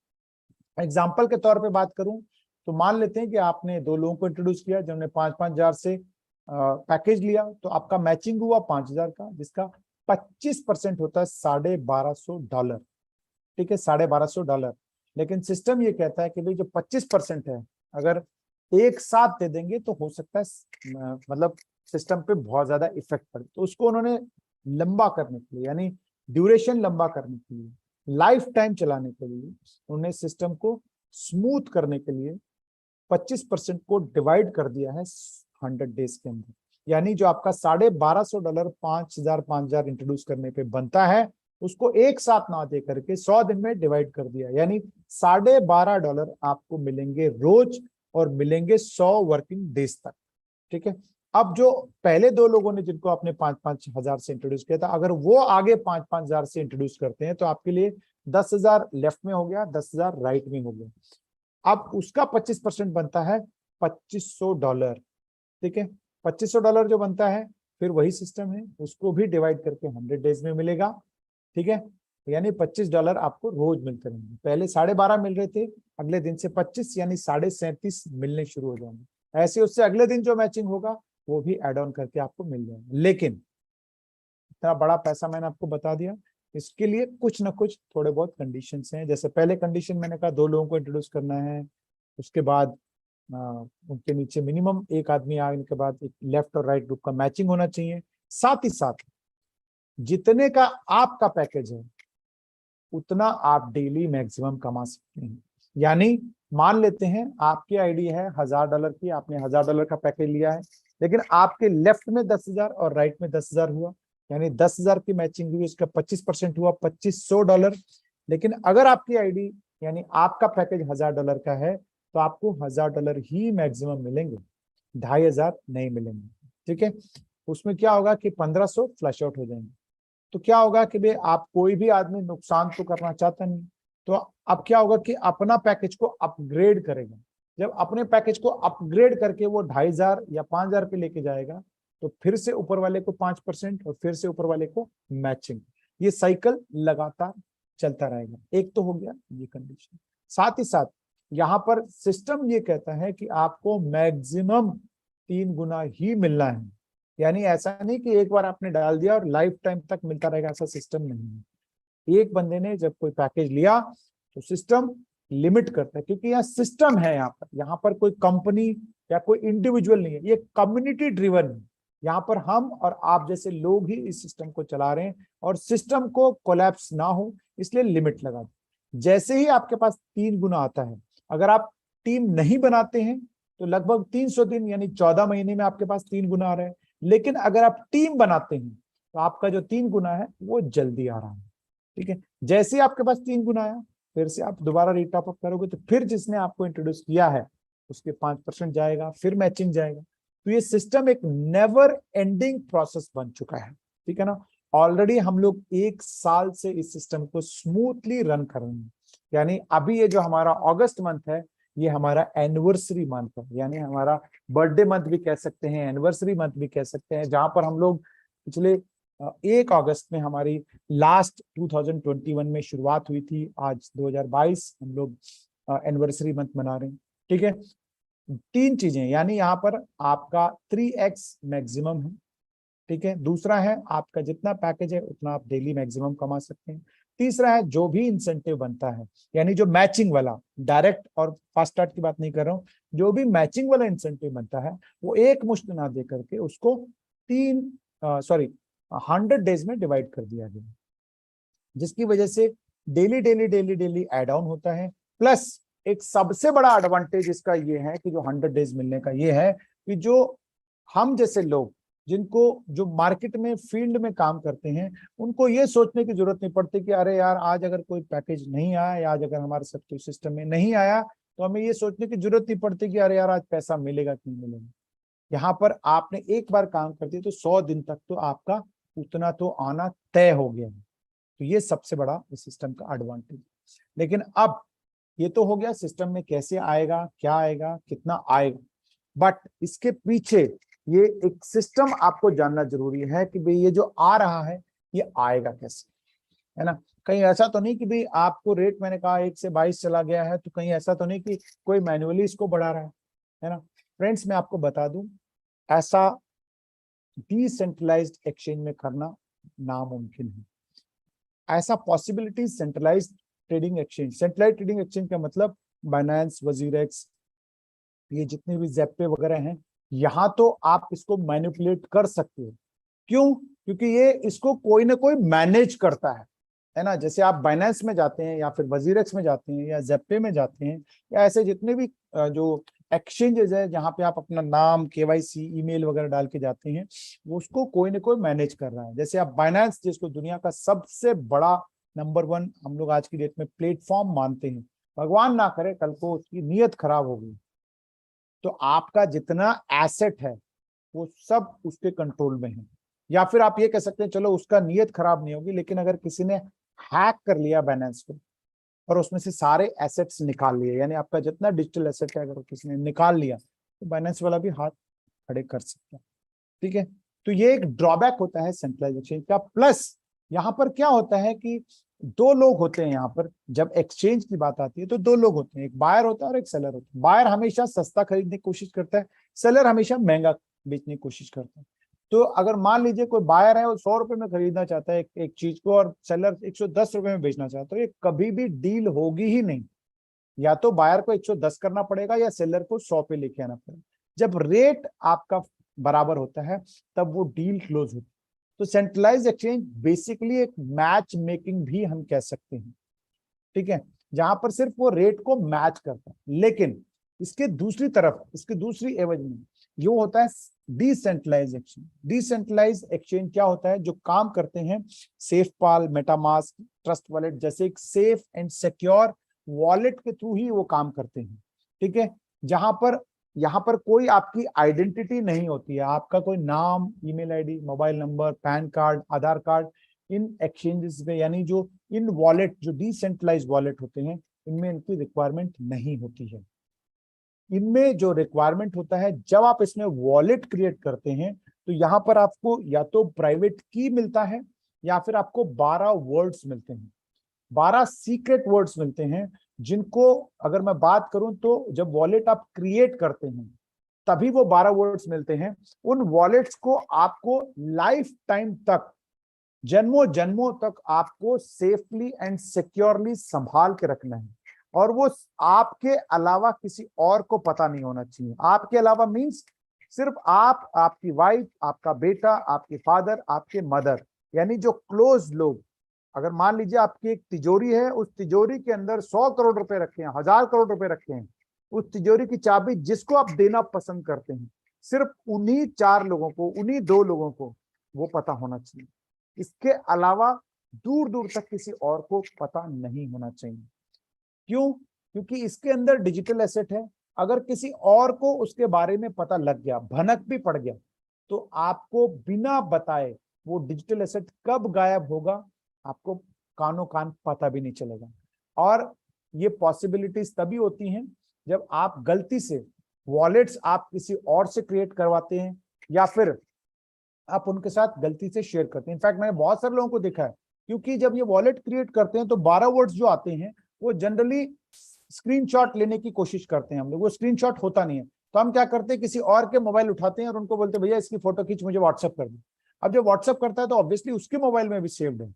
एग्जाम्पल के तौर पे बात करूं तो मान लेते हैं कि आपने 2 लोगों को इंट्रोड्यूस किया जिन्होंने 5-5 हजार से पैकेज लिया, तो आपका मैचिंग हुआ 5,000 का, जिसका 25% होता है $1,250। ठीक है, $1,250। लेकिन सिस्टम ये कहता है कि भाई जो 25% है अगर एक साथ दे देंगे तो हो सकता है मतलब सिस्टम पे बहुत ज्यादा इफेक्ट पड़े, तो उसको उन्होंने लंबा करने के लिए, यानी ड्यूरेशन लंबा करने के लिए, लाइफ टाइम चलाने के लिए, उन्होंने सिस्टम को स्मूथ करने के लिए 25% को डिवाइड कर दिया है 100 डेज के अंदर। यानी जो आपका $1,250 5,000 इंट्रोड्यूस करने पे बनता है, उसको एक साथ ना दे करके 100 दिन में डिवाइड कर दिया, यानी $12.5 आपको मिलेंगे रोज, और मिलेंगे 100 वर्किंग डेज तक। ठीक है, अब जो पहले दो लोगों ने जिनको आपने 5-5 हजार से इंट्रोड्यूस किया था, अगर वो आगे 5-5 हजार से इंट्रोड्यूस करते हैं तो आपके लिए 10,000 लेफ्ट में हो गया, 10,000 राइट में हो गया। अब उसका 25% बनता है $2,500। ठीक है, $2,500 जो बनता है, फिर वही सिस्टम है, उसको भी डिवाइड करके 100 डेज में मिलेगा। ठीक है, यानी $25 आपको रोज मिलते रहेंगे। पहले 12.5 मिल रहे थे, अगले दिन से 25 यानी 37.5 मिलने शुरू हो जाएंगे। ऐसे उससे अगले दिन जो मैचिंग होगा वो भी एड ऑन करके आपको मिल जाएगा। लेकिन इतना बड़ा पैसा मैंने आपको बता दिया, इसके लिए कुछ ना कुछ थोड़े बहुत कंडीशंस हैं। जैसे पहले कंडीशन मैंने कहा 2 लोगों को इंट्रोड्यूस करना है, उसके बाद उनके नीचे मिनिमम एक आदमी आने के बाद एक लेफ्ट और राइट ग्रुप का मैचिंग होना चाहिए। साथ ही साथ जितने का आपका पैकेज है उतना आप डेली मैक्सिमम कमा सकते हैं। यानी मान लेते हैं आपकी आईडी है $1,000 की, आपने $1,000 का पैकेज लिया है, लेकिन आपके लेफ्ट में 10,000 और राइट में 10,000 हुआ, यानी 10,000 की मैचिंग हुई, उसका 25% हुआ $2,500। लेकिन अगर आपकी आईडी यानी आपका पैकेज $1,000 का है तो आपको $1,000 ही मैक्सिमम मिलेंगे, 2,500 नहीं मिलेंगे। ठीक है, उसमें क्या होगा कि 1,500 फ्लश आउट हो जाएंगे। तो क्या होगा कि भाई आप कोई भी आदमी नुकसान तो करना चाहता नहीं, तो अब क्या होगा कि अपना पैकेज को अपग्रेड करेगा। जब अपने पैकेज को अपग्रेड करके वो 2,500 या 5,000 पे लेके जाएगा तो फिर से ऊपर वाले को 5% और फिर से ऊपर वाले को मैचिंग। ये साइकिल लगातार चलता रहेगा। एक तो हो गया ये कंडीशन। साथ ही साथ यहाँ पर सिस्टम ये कहता है कि आपको मैक्सिमम 3 गुना ही मिलना है। यानी ऐसा नहीं कि एक बार आपने डाल दिया और लाइफ टाइम तक मिलता रहेगा, ऐसा सिस्टम नहीं है। एक बंदे ने जब कोई पैकेज लिया तो सिस्टम लिमिट करता है, क्योंकि यहाँ सिस्टम है, यहाँ पर कोई कंपनी या कोई इंडिविजुअल नहीं है, ये कम्युनिटी ड्रिवन है। यहाँ पर हम और आप जैसे लोग ही इस सिस्टम को चला रहे हैं और सिस्टम को कोलैप्स ना हो इसलिए लिमिट लगा दी। जैसे ही आपके पास 3 गुना आता है, अगर आप टीम नहीं बनाते हैं तो लगभग 300 दिन यानी 14 महीने में आपके पास 3 गुना आ रहा है। लेकिन अगर आप टीम बनाते हैं तो आपका जो 3 गुना है वो जल्दी आ रहा है। ठीक है, जैसे ही आपके पास 3 गुना आया, फिर से आप दोबारा रीटॉप अप करोगे तो फिर जिसने आपको इंट्रोड्यूस किया है उसके 5% जाएगा, फिर मैचिंग जाएगा। तो ये सिस्टम एक नेवर एंडिंग प्रोसेस बन चुका है। ठीक है ना, ऑलरेडी हम लोग 1 साल से इस सिस्टम को स्मूथली रन कर रहे हैं। यानी अभी ये जो हमारा अगस्त मंथ है ये हमारा एनिवर्सरी मंथ है, यानी हमारा बर्थडे मंथ भी कह सकते हैं, एनिवर्सरी मंथ भी कह सकते हैं, जहां पर हम लोग पिछले 1 अगस्त में हमारी लास्ट 2021 में शुरुआत हुई थी, आज 2022 हम लोग एनिवर्सरी मंथ मना रहे हैं। ठीक है, 3 चीजें, यानी यहाँ पर आपका 3x मैक्सिमम है। ठीक है, दूसरा है आपका जितना पैकेज है उतना आप डेली मैक्सिमम कमा सकते हैं। तीसरा है जो भी इंसेंटिव बनता है, यानी जो मैचिंग वाला, डायरेक्ट और फास्ट स्टार्ट की बात नहीं कर रहा हूं, जो भी मैचिंग वाला इंसेंटिव बनता है वो एक मुश्त ना दे करके उसको 100 डेज में डिवाइड कर दिया गया, जिसकी वजह से daily daily daily daily ad on होता है। प्लस एक सबसे बड़ा एडवांटेज इसका ये है कि जो 100 डेज मिलने का ये है कि जो हम जैसे लोग जिनको जो मार्केट में फील्ड में काम करते हैं उनको ये सोचने की जरूरत नहीं पड़ती कि अरे यार आज अगर कोई पैकेज नहीं आया या आज अगर हमारे सब कोई सिस्टम में नहीं आया तो हमें ये सोचने की जरूरत नहीं पड़ती कि अरे यार आज पैसा मिलेगा कि नहीं मिलेगा। यहाँ पर आपने एक बार काम कर दिया तो 100 दिन तक तो आपका उतना तो आना तय हो गया है। तो ये सबसे बड़ा इस सिस्टम का एडवांटेज। लेकिन अब ये तो हो गया सिस्टम में कैसे आएगा, क्या आएगा, कितना आएगा, बट इसके पीछे ये एक सिस्टम आपको जानना जरूरी है कि भाई ये जो आ रहा है ये आएगा कैसे, है ना। कहीं ऐसा तो नहीं कि भाई आपको रेट मैंने कहा 1 से 22 चला गया है तो कहीं ऐसा तो नहीं कि कोई मैन्युअली इसको बढ़ा रहा है ना। फ्रेंड्स मैं आपको बता दूं, ऐसा डिसेंट्रलाइज्ड एक्सचेंज में करना नामुमकिन है। ऐसा possibility centralised trading exchange, centralised trading exchange का मतलब बाइनेंस, वजीरेक्स, ये जितने भी ज़ेप्पे वगैरह हैं, यहाँ तो आप इसको मैनिपुलेट कर सकते हो। क्यों? क्योंकि ये इसको कोई ना कोई मैनेज करता है ना। जैसे आप बाइनेंस में जाते हैं या फिर वजीरेक्स में जाते हैं या ज़ेप्पे में जाते हैं या ऐसे जितने भी जो एक्सचेंजेस है जहाँ पे आप अपना नाम, केवाईसी, ईमेल वगैरह डाल के जाते हैं, वो उसको कोई ना कोई मैनेज कर रहा है। जैसे आप बाइनेंस जिसको दुनिया का सबसे बड़ा नंबर 1 हम लोग आज की डेट में प्लेटफॉर्म मानते हैं, भगवान ना करे कल को उसकी नीयत खराब हो गई तो आपका जितना एसेट है वो सब उसके कंट्रोल में है। या फिर आप ये कह सकते हैं चलो उसका नीयत खराब नहीं होगी, लेकिन अगर किसी ने हैक कर लिया बाइनेंस को और उसमें से सारे एसेट्स निकाल लिए, यानी आपका जितना डिजिटल एसेट है अगर किसी ने निकाल लिया, तो बाइनेंस वाला भी हाथ खड़े कर सकता है। ठीक है, तो ये एक ड्रॉबैक होता है सेंट्रलाइज एक्सचेंज का। प्लस यहाँ पर क्या होता है कि दो लोग होते हैं यहाँ पर, जब एक्सचेंज की बात आती है तो दो लोग होते हैं, एक बायर होता है और एक सेलर होता है। बायर हमेशा सस्ता खरीदने की कोशिश करता है, सेलर हमेशा महंगा बेचने की कोशिश करता है। तो अगर मान लीजिए कोई बायर है वो 100 रुपए में खरीदना चाहता है एक चीज को, और सेलर 110 रुपए में बेचना चाहता है, तो ये कभी भी डील होगी ही नहीं। या तो बायर को 110 करना पड़ेगा या सेलर को 100 पे लेके आना पड़ेगा। जब रेट आपका बराबर होता है तब वो डील क्लोज होती है। तो सेंट्रलाइज एक्सचेंज बेसिकली एक मैच मेकिंग भी हम कह सकते हैं। ठीक है, जहां पर सिर्फ वो रेट को मैच करता है। लेकिन इसके दूसरी तरफ, इसकी दूसरी एवज में ये होता है डिसेंट्रलाइज एक्सचेंज। डिसेंट्रलाइज एक्सचेंज क्या होता है, जो काम करते हैं सेफपाल, मेटामास्क, ट्रस्ट वॉलेट जैसे एक सेफ एंड सिक्योर वॉलेट के थ्रू ही वो काम करते हैं। ठीक है, जहां पर यहाँ पर कोई आपकी आइडेंटिटी नहीं होती है, आपका कोई नाम, email ID, mobile number, PAN card, Aadhaar card इन एक्सचेंजेस में, यानी जो इन वॉलेट, जो डिसेंट्रलाइज वॉलेट होते हैं, इनमें इनकी रिक्वायरमेंट नहीं होती है। इनमें जो रिक्वायरमेंट होता है, जब आप इसमें वॉलेट क्रिएट करते हैं तो यहाँ पर आपको या तो प्राइवेट की मिलता है या फिर आपको 12 वर्ड्स मिलते हैं, 12 सीक्रेट वर्ड्स मिलते हैं, जिनको अगर मैं बात करूं तो जब वॉलेट आप क्रिएट करते हैं तभी वो 12 वर्ड्स मिलते हैं। उन वॉलेट्स को आपको लाइफ टाइम तक, जन्मों जन्मों तक आपको सेफली एंड सिक्योरली संभाल के रखना है, और वो आपके अलावा किसी और को पता नहीं होना चाहिए। आपके अलावा मींस सिर्फ आप, आपकी वाइफ, आपका बेटा, आपके फादर, आपके मदर, यानी जो क्लोज लोग। अगर मान लीजिए आपकी एक तिजोरी है, उस तिजोरी के अंदर 100 करोड़ रुपए रखे हैं, 1000 करोड़ रुपए रखे हैं, उस तिजोरी की चाबी जिसको आप देना पसंद करते हैं, सिर्फ उन्हीं 4 लोगों को, उन्हीं 2 लोगों को वो पता होना चाहिए। इसके अलावा दूर दूर तक किसी और को पता नहीं होना चाहिए। क्यों? क्योंकि इसके अंदर डिजिटल एसेट है। अगर किसी और को उसके बारे में पता लग गया, भनक भी पड़ गया, तो आपको बिना बताए वो डिजिटल एसेट कब गायब होगा आपको कानो कान पता भी नहीं चलेगा। और ये पॉसिबिलिटीज तभी होती हैं जब आप गलती से वॉलेट्स आप किसी और से क्रिएट करवाते हैं, या फिर आप उनके साथ गलती से शेयर करते हैं। इनफैक्ट मैंने बहुत सारे लोगों को देखा है, क्योंकि जब ये वॉलेट क्रिएट करते हैं तो 12 वर्ड्स जो आते हैं वो जनरली स्क्रीनशॉट लेने की कोशिश करते हैं हम लोग, वो स्क्रीनशॉट होता नहीं है। तो हम क्या करते हैं, किसी और के मोबाइल उठाते हैं और उनको बोलते हैं भैया इसकी फोटो खींच मुझे व्हाट्सअप कर दो। अब जब व्हाट्सअप करता है तो ऑब्वियसली उसके मोबाइल में भी सेव्ड है।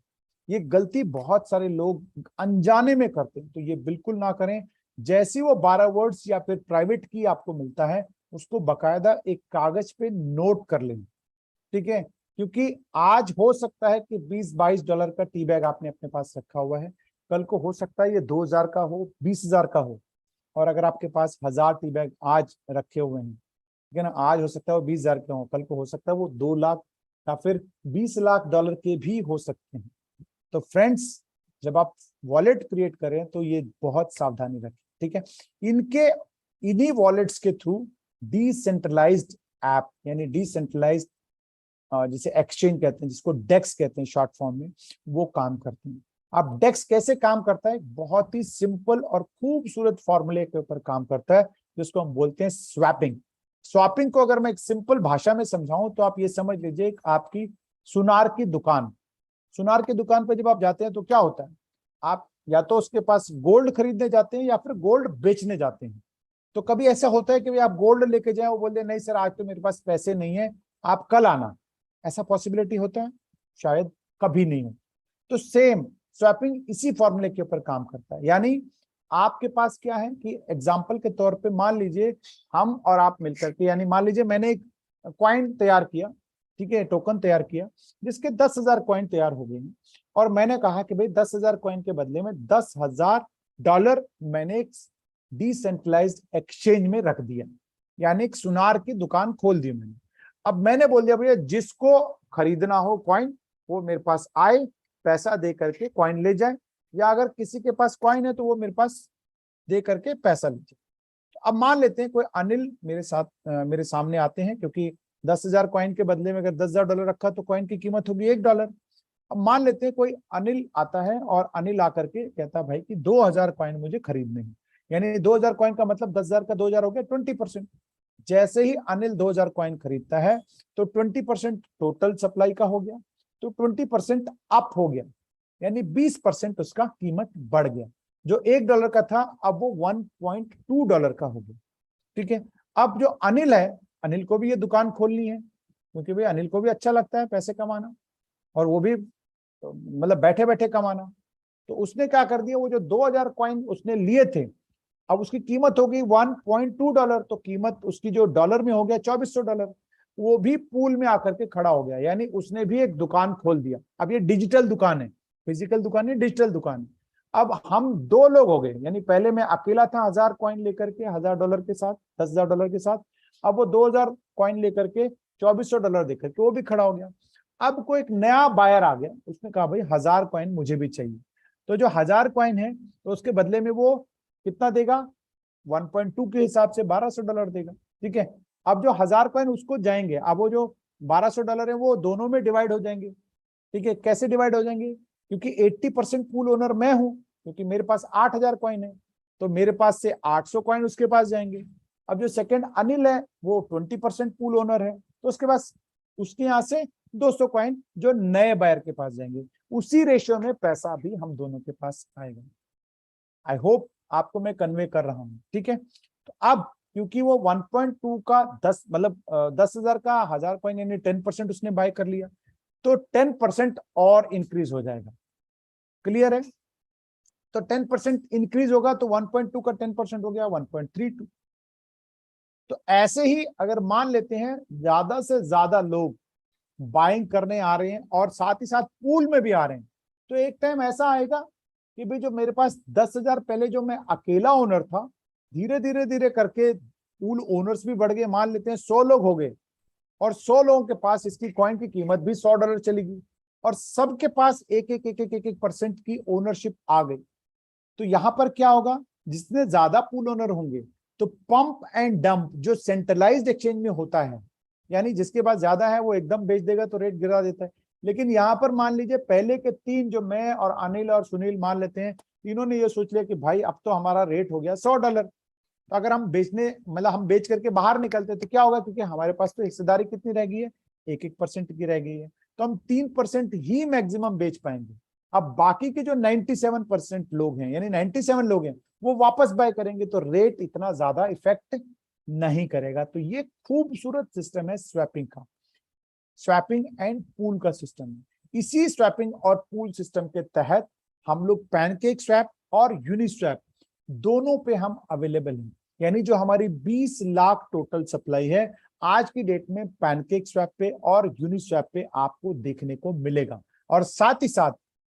ये गलती बहुत सारे लोग अनजाने में करते हैं, तो ये बिल्कुल ना करें। जैसी वो 12 वर्ड्स या फिर प्राइवेट की आपको मिलता है, उसको बकायदा एक कागज पे नोट कर लें। ठीक है, क्योंकि आज हो सकता है कि 20-22 डॉलर का टी बैग आपने अपने पास रखा हुआ है, कल को हो सकता है ये 2000 का हो, 20,000 का हो। और अगर आपके पास 1000 टी बैग आज रखे हुए हैं, ठीक है ना, आज हो सकता है वो 20,000 के हो, कल को हो सकता है वो 2 लाख या फिर 20 लाख डॉलर के भी हो सकते हैं। तो फ्रेंड्स, जब आप वॉलेट क्रिएट करें तो ये बहुत सावधानी रखें। ठीक है, इनके इन्हीं वॉलेट्स के थ्रू डिसेंट्रलाइज्ड ऐप, यानी डिसेंट्रलाइज्ड जिसे एक्सचेंज कहते हैं, जिसको डेक्स कहते हैं शॉर्ट फॉर्म में, वो काम करते हैं। अब डेक्स कैसे काम करता है, बहुत ही सिंपल और खूबसूरत फॉर्मूले के ऊपर काम करता है, जिसको हम बोलते हैं स्वैपिंग। स्वैपिंग को अगर मैं एक सिंपल भाषा में समझाऊं तो आप ये समझ लीजिए, आपकी सुनार की दुकान, सुनार की दुकान पर जब आप जाते हैं तो क्या होता है, आप या तो उसके पास गोल्ड खरीदने जाते हैं या फिर गोल्ड बेचने जाते हैं। तो कभी ऐसा होता है कि आप गोल्ड लेके जाए, वो बोलते नहीं सर आज तो मेरे पास पैसे नहीं है, आप कल आना, ऐसा पॉसिबिलिटी होता है? शायद कभी नहीं हो। तो सेम स्वैपिंग इसी फॉर्मूले के ऊपर काम करता है। यानी आपके पास क्या है कि एग्जांपल के तौर पे मान लीजिए हम और आप मिलकर के, यानी मान लीजिए मैंने एक कॉइन तैयार किया, ठीक है, टोकन तैयार किया जिसके 10,000 कॉइन तैयार हो गए हैं, और मैंने कहा कि भाई 10,000 कॉइन के बदले में 10,000 डॉलर मैंने एक डिसेंट्रलाइज्ड एक्सचेंज में रख दिया, यानी एक सुनार की दुकान खोल दी मैंने। अब मैंने बोल दिया भैया जिसको खरीदना हो कॉइन वो मेरे पास आए, पैसा दे करके कॉइन ले जाए, या अगर किसी के पास कॉइन है तो वो मेरे पास दे करके पैसा ले जाए। तो अब मान लेते हैं कोई अनिल मेरे सामने आते हैं, क्योंकि 10,000 कॉइन के बदले में अगर $10,000 रखा तो कॉइन की कीमत होगी $1। अब मान लेते हैं कोई अनिल आता है और अनिल आकर के कहता है भाई कि 2,000 कॉइन मुझे खरीदने हैं। यानी 2,000 कॉइन का मतलब 10,000 का 2,000 हो गया 20%। जैसे ही अनिल 2,000 कॉइन खरीदता है तो 20% टोटल सप्लाई का हो गया, तो 20% अप हो गया, यानी 20% उसका कीमत बढ़ गया। जो $1 का था अब वो $1.2 का हो गया। ठीक है, अब जो अनिल है, अनिल को भी ये दुकान खोलनी है, क्योंकि भाई अनिल को भी अच्छा लगता है पैसे कमाना, और वो भी मतलब बैठे बैठे कमाना। तो उसने क्या कर दिया, वो जो 2,000 कॉइन उसने लिए थे, अब उसकी कीमत हो गई $1.2, तो कीमत उसकी जो डॉलर में हो गया $2,400। वो भी पूल में आकर के खड़ा हो गया, यानी उसने भी एक दुकान खोल दिया। अब ये डिजिटल दुकान है, फिजिकल दुकान है, डिजिटल दुकान है। अब हम दो लोग हो गए, यानी पहले मैं अकेला था 1,000 कॉइन लेकर के, $1,000 के साथ, $10,000 के साथ। अब वो 2,000 कॉइन लेकर के $2,400 देकर के वो भी खड़ा हो गया। अब कोई एक नया बायर आ गया, उसने कहा भाई 1,000 कॉइन मुझे भी चाहिए। तो जो 1,000 कॉइन है तो उसके बदले में वो कितना देगा, 1.2 के हिसाब से $1,200 देगा। ठीक है, अब जो 1,000 कॉइन उसको जाएंगे, अब वो जो $1,200 है वो दोनों में डिवाइड हो जाएंगे। ठीक है, कैसे डिवाइड हो जाएंगे, क्योंकि 80% पूल ओनर मैं हूं, क्योंकि मेरे पास 8,000 कॉइन है, तो मेरे पास से 800 कॉइन उसके पास जाएंगे। अब जो सेकंड अनिल है वो 20% पूल ओनर है, तो उसके पास, उसके यहां से 200 कॉइन जो नए बायर के पास जाएंगे। उसी रेशियो में पैसा भी हम दोनों के पास आएगा। आई होप आपको मैं कन्वे कर रहा हूं। ठीक है, तो अब क्योंकि वो 1.2 का 10 मतलब 10,000 का 1,000 कॉइन यानी 10% उसने बाय कर लिया, तो 10% और इंक्रीज हो जाएगा। क्लियर है, तो 10% इंक्रीज होगा तो 1.2 का 10% हो गया 1.32। तो ऐसे ही अगर मान लेते हैं ज्यादा से ज्यादा लोग बाइंग करने आ रहे हैं और साथ ही साथ पूल में भी आ रहे हैं, तो एक टाइम ऐसा आएगा कि भाई जो मेरे पास 10,000 पहले जो मैं अकेला ओनर था, धीरे धीरे धीरे करके पूल ओनर्स भी बढ़ गए, मान लेते हैं 100 लोग हो गए, और 100 लोगों के पास इसकी कॉइन की कीमत भी $100 चली गई, और सबके पास एक एक परसेंट की ओनरशिप आ गई। तो यहां पर क्या होगा, जितने ज्यादा पूल ओनर होंगे, तो पंप एंड डंप जो सेंट्रलाइज्ड एक्सचेंज में होता है, यानी जिसके पास ज्यादा है वो एकदम बेच देगा तो रेट गिरा देता है। लेकिन यहाँ पर मान लीजिए पहले के तीन, जो मैं और अनिल और सुनील मान लेते हैं, इन्होंने ये सोच लिया कि भाई अब तो हमारा रेट हो गया $100, तो अगर हम बेचने मतलब हम बेच करके बाहर निकलते तो क्या होगा, क्योंकि हमारे पास तो हिस्सेदारी कितनी रह गई है, 1% की रह गई है, तो हम 3% ही मैक्सिमम बेच पाएंगे। अब बाकी के जो 97% लोग हैं, यानी 97 लोग हैं, वो वापस बाय करेंगे, तो रेट इतना ज्यादा इफेक्ट नहीं करेगा। तो ये खूबसूरत सिस्टम है स्वैपिंग का, स्वैपिंग एंड पूल का सिस्टम है। इसी स्वैपिंग और पूल सिस्टम के तहत हम लोग पैनकेक स्वैप और यूनिस्वैप दोनों पे हम अवेलेबल हैं। यानी जो हमारी 20 लाख टोटल सप्लाई है आज की डेट में पैनकेक स्वैप पे और यूनिस्वैप पे आपको देखने को मिलेगा, और साथ ही साथ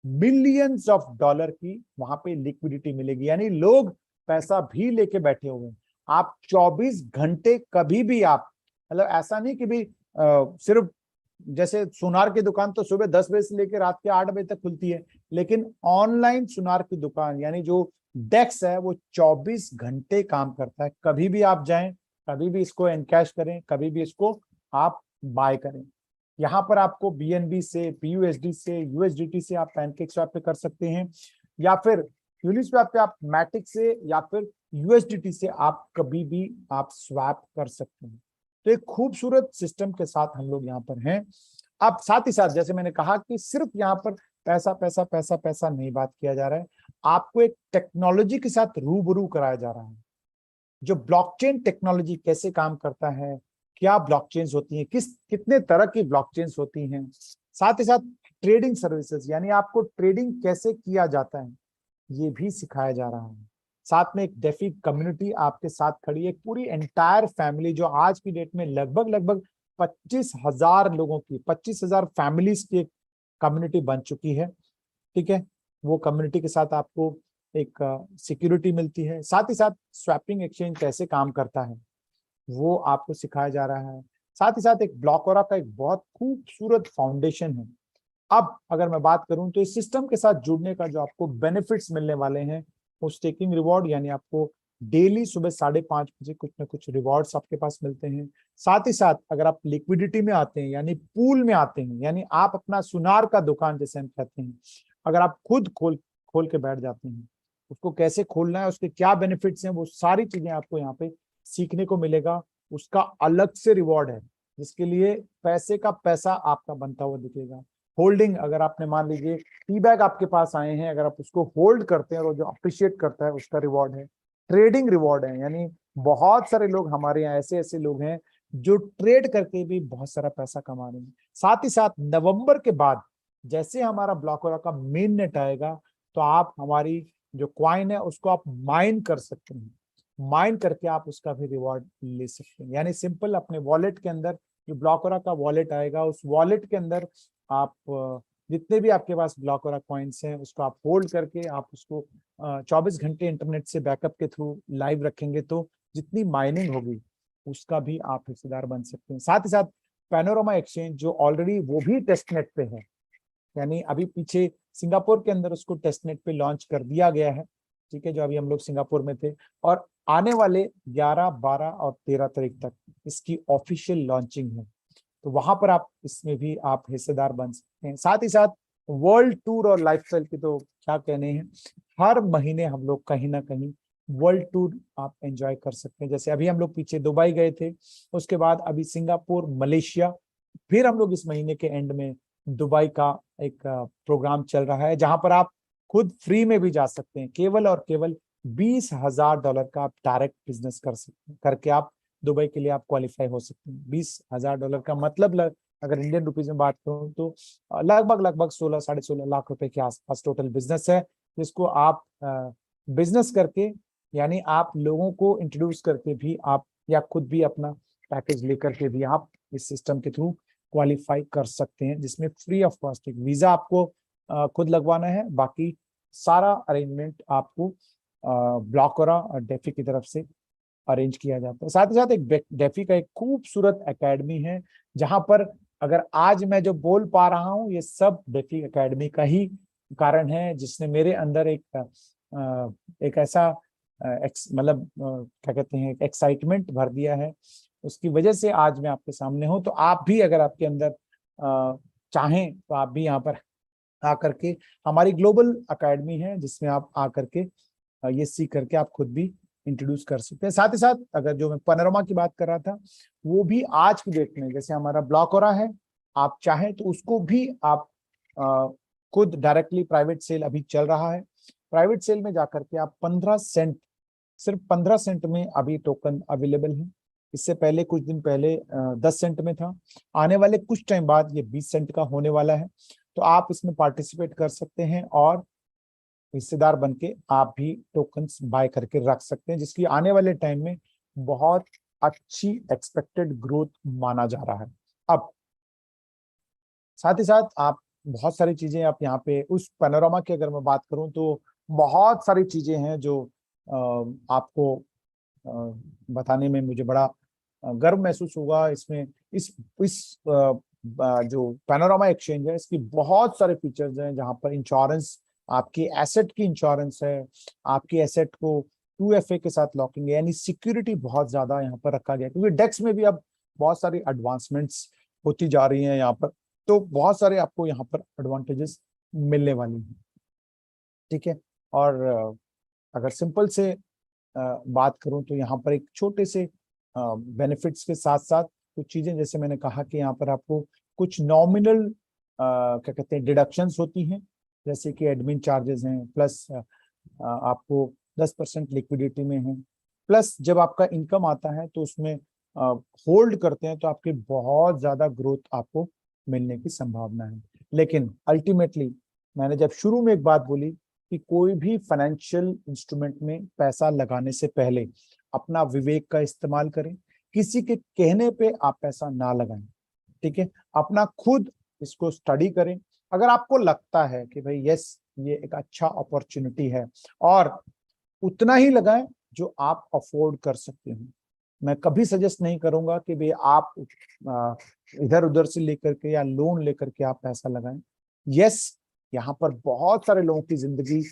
मिलियंस ऑफ डॉलर की वहां पे लिक्विडिटी मिलेगी, यानी लोग पैसा भी लेके बैठे हुए हैं। आप 24 घंटे कभी भी आप, मतलब ऐसा नहीं कि भी सिर्फ जैसे सुनार की दुकान तो सुबह 10 बजे से लेकर रात के 8 बजे तक खुलती है, लेकिन ऑनलाइन सुनार की दुकान यानी जो डेक्स है वो 24 घंटे काम करता है। कभी भी आप जाएं, कभी भी इसको एनकैश करें, कभी भी इसको आप बाय करें। यहाँ पर आपको बीएनबी से, पीयूएसडी से, यूएसडीटी से आप पैनकेक स्वैप पे कर सकते हैं, या फिर यूनिस्वैप पे आप मैटिक से या फिर यूएसडीटी से आप कभी भी आप स्वैप कर सकते हैं। तो एक खूबसूरत सिस्टम के साथ हम लोग यहाँ पर हैं। अब साथ ही साथ जैसे मैंने कहा कि सिर्फ यहाँ पर पैसा पैसा पैसा पैसा नहीं बात किया जा रहा है, आपको एक टेक्नोलॉजी के साथ रूबरू कराया जा रहा है। जो ब्लॉकचेन टेक्नोलॉजी कैसे काम करता है, क्या ब्लॉकचेन्स होती हैं, कितने तरह की ब्लॉकचेन्स होती हैं, साथ ही साथ ट्रेडिंग सर्विसेज यानी आपको ट्रेडिंग कैसे किया जाता है ये भी सिखाया जा रहा है। साथ में एक डेफी कम्युनिटी आपके साथ खड़ी है, पूरी एंटायर फैमिली जो आज की डेट में लगभग लगभग 25,000 लोगों की, 25,000 फैमिलीज की एक कम्युनिटी बन चुकी है। ठीक है, वो कम्युनिटी के साथ आपको एक सिक्योरिटी मिलती है, साथ ही साथ स्वैपिंग एक्सचेंज कैसे काम करता है वो आपको सिखाया जा रहा है। साथ ही साथ एक ब्लॉकओरा का एक बहुत खूबसूरत फाउंडेशन है। अब अगर मैं बात करूं तो इस सिस्टम के साथ जुड़ने का जो आपको बेनिफिट्स मिलने वाले हैं, वो स्टेकिंग रिवॉर्ड यानी आपको डेली सुबह 5:30 बजे कुछ ना कुछ रिवॉर्ड्स आपके पास मिलते हैं। साथ ही साथ अगर आप लिक्विडिटी में आते हैं, यानी पूल में आते हैं, यानी आप अपना सुनार का दुकान जैसे हम कहते हैं, अगर आप खुद खोल खोल के बैठ जाते हैं, उसको कैसे खोलना है, उसके क्या बेनिफिट्स हैं, वो सारी चीजें आपको यहाँ पे सीखने को मिलेगा। उसका अलग से रिवॉर्ड है, जिसके लिए पैसे का पैसा आपका बनता हुआ दिखेगा। होल्डिंग, अगर आपने मान लीजिए टी बैग आपके पास आए हैं, अगर आप उसको होल्ड करते हैं और जो अप्रिशिएट करता है उसका रिवॉर्ड है। ट्रेडिंग रिवॉर्ड है, यानी बहुत सारे लोग हमारे यहाँ ऐसे ऐसे लोग हैं जो ट्रेड करके भी बहुत सारा पैसा कमा रहे हैं। साथ ही साथ नवंबर के बाद जैसे हमारा ब्लॉकरा का मेन नेट आएगा, तो आप हमारी जो क्वाइन है उसको आप माइन कर सकते हैं। माइन करके आप उसका भी रिवॉर्ड ले सकते हैं। यानी सिंपल, अपने वॉलेट के अंदर जो ब्लॉकरा का वॉलेट आएगा, उस वॉलेट के अंदर आप जितने भी आपके पास ब्लॉकरा कॉइन्स हैं उसको आप होल्ड करके आप उसको 24 घंटे इंटरनेट से बैकअप के थ्रू लाइव रखेंगे, तो जितनी माइनिंग होगी उसका भी आप हिस्सेदार बन सकते हैं। साथ ही साथ पैनोरामा एक्सचेंज जो ऑलरेडी वो भी टेस्टनेट पे है, यानी अभी पीछे सिंगापुर के अंदर उसको टेस्टनेट पे लॉन्च कर दिया गया है, ठीक है, जो अभी हम लोग सिंगापुर में थे, और आने वाले 11, 12 और 13 तारीख तक इसकी ऑफिशियल लॉन्चिंग है। तो वहां पर आप इसमें भी आप हिस्सेदार बन सकते हैं। साथ ही साथ वर्ल्ड टूर और लाइफस्टाइल की तो क्या कहने हैं, हर महीने हम लोग कहीं ना कहीं वर्ल्ड टूर आप एंजॉय कर सकते हैं। जैसे अभी हम लोग पीछे दुबई गए थे, उसके बाद अभी सिंगापुर, मलेशिया, फिर हम लोग इस महीने के एंड में दुबई का एक प्रोग्राम चल रहा है, जहां पर आप खुद फ्री में भी जा सकते हैं। केवल और केवल $20,000 का आप डायरेक्ट बिजनेस कर सकते हैं, करके आप दुबई के लिए आप क्वालिफाई हो सकते हैं। $20,000 का मतलब अगर इंडियन रुपीज में बात करूं तो लगभग लगभग 16, 16.5 लाख रुपए के आसपास टोटल बिजनेस है, जिसको आप बिजनेस करके, यानी आप लोगों को इंट्रोड्यूस करके भी आप, या खुद भी अपना पैकेज लेकर के भी आप इस सिस्टम के थ्रू क्वालिफाई कर सकते हैं, जिसमें फ्री ऑफ कॉस्ट एक वीजा आपको खुद लगवाना है। बाकी सारा अरेंजमेंट आपको ब्लॉकरा और डेफी की तरफ से अरेंज किया जाता है। साथ ही साथ एक डेफी का एक खूबसूरत एकेडमी है, जहां पर अगर आज मैं जो बोल पा रहा हूं, ये सब डेफी एकेडमी का ही कारण है, जिसने मेरे अंदर एक ऐसा मतलब क्या कहते हैं, एक्साइटमेंट भर दिया है। उसकी वजह से आज मैं आपके सामने हूं। तो आप भी अगर आपके अंदर चाहें तो आप भी यहाँ पर आकर के, हमारी ग्लोबल एकेडमी है जिसमें आप आकर के ये सीख करके आप खुद भी इंट्रोड्यूस कर सकते हैं। साथ ही साथ अगर जो मैं पैनोरामा की बात कर रहा था, वो भी आज की डेट में, जैसे हमारा ब्लॉकरा है, आप चाहें तो उसको भी आप खुद डायरेक्टली, प्राइवेट सेल अभी चल रहा है, प्राइवेट सेल में जाकर के आप 15 सेंट, सिर्फ 15 सेंट में अभी टोकन अवेलेबल है। इससे पहले कुछ दिन पहले 10 सेंट में था। आने वाले कुछ टाइम बाद ये 20 सेंट का होने वाला है। तो आप इसमें पार्टिसिपेट कर सकते हैं और हिस्सेदार बन के आप भी टोकन्स बाय करके रख सकते हैं, जिसकी आने वाले टाइम में बहुत अच्छी एक्सपेक्टेड ग्रोथ माना जा रहा है। अब साथ ही साथ आप बहुत सारी चीजें आप यहाँ पे उस पैनोरामा की अगर मैं बात करूं तो बहुत सारी चीजें हैं जो आपको बताने में मुझे बड़ा गर्व महसूस होगा। इसमें इस जो पैनोरामा एक्सचेंज है, इसकी बहुत सारे फीचर्स हैं, जहां पर इंश्योरेंस, आपकी एसेट की इंश्योरेंस है, आपकी एसेट को 2FA के साथ लॉकिंग है, यानी सिक्योरिटी बहुत ज्यादा यहाँ पर रखा गया है, क्योंकि डेक्स में भी अब बहुत सारी एडवांसमेंट्स होती जा रही हैं यहाँ पर, तो बहुत सारे आपको यहाँ पर एडवांटेजेस मिलने वाली हैं, ठीक है। और अगर सिंपल से बात करूं तो यहाँ पर एक छोटे से बेनिफिट्स के साथ साथ कुछ चीजें, जैसे मैंने कहा कि यहाँ पर आपको कुछ नॉमिनल क्या कहते हैं डिडक्शंस होती हैं, जैसे कि एडमिन चार्जेस हैं, प्लस आपको 10% लिक्विडिटी में है, प्लस जब आपका इनकम आता है तो उसमें होल्ड करते हैं तो आपकी बहुत ज्यादा ग्रोथ आपको मिलने की संभावना है। लेकिन अल्टीमेटली मैंने जब शुरू में एक बात बोली कि कोई भी फाइनेंशियल इंस्ट्रूमेंट में पैसा लगाने से पहले अपना विवेक का इस्तेमाल करें, किसी के कहने पे आप पैसा ना लगाएं, ठीक है। अपना खुद इसको स्टडी करें। अगर आपको लगता है कि भाई यस, ये एक अच्छा अपॉर्चुनिटी है, और उतना ही लगाएं जो आप अफोर्ड कर सकते हो। मैं कभी सजेस्ट नहीं करूंगा कि भाई आप इधर उधर से लेकर के या लोन लेकर के आप पैसा लगाएं। यस, यहाँ पर बहुत सारे लोगों की जिंदगी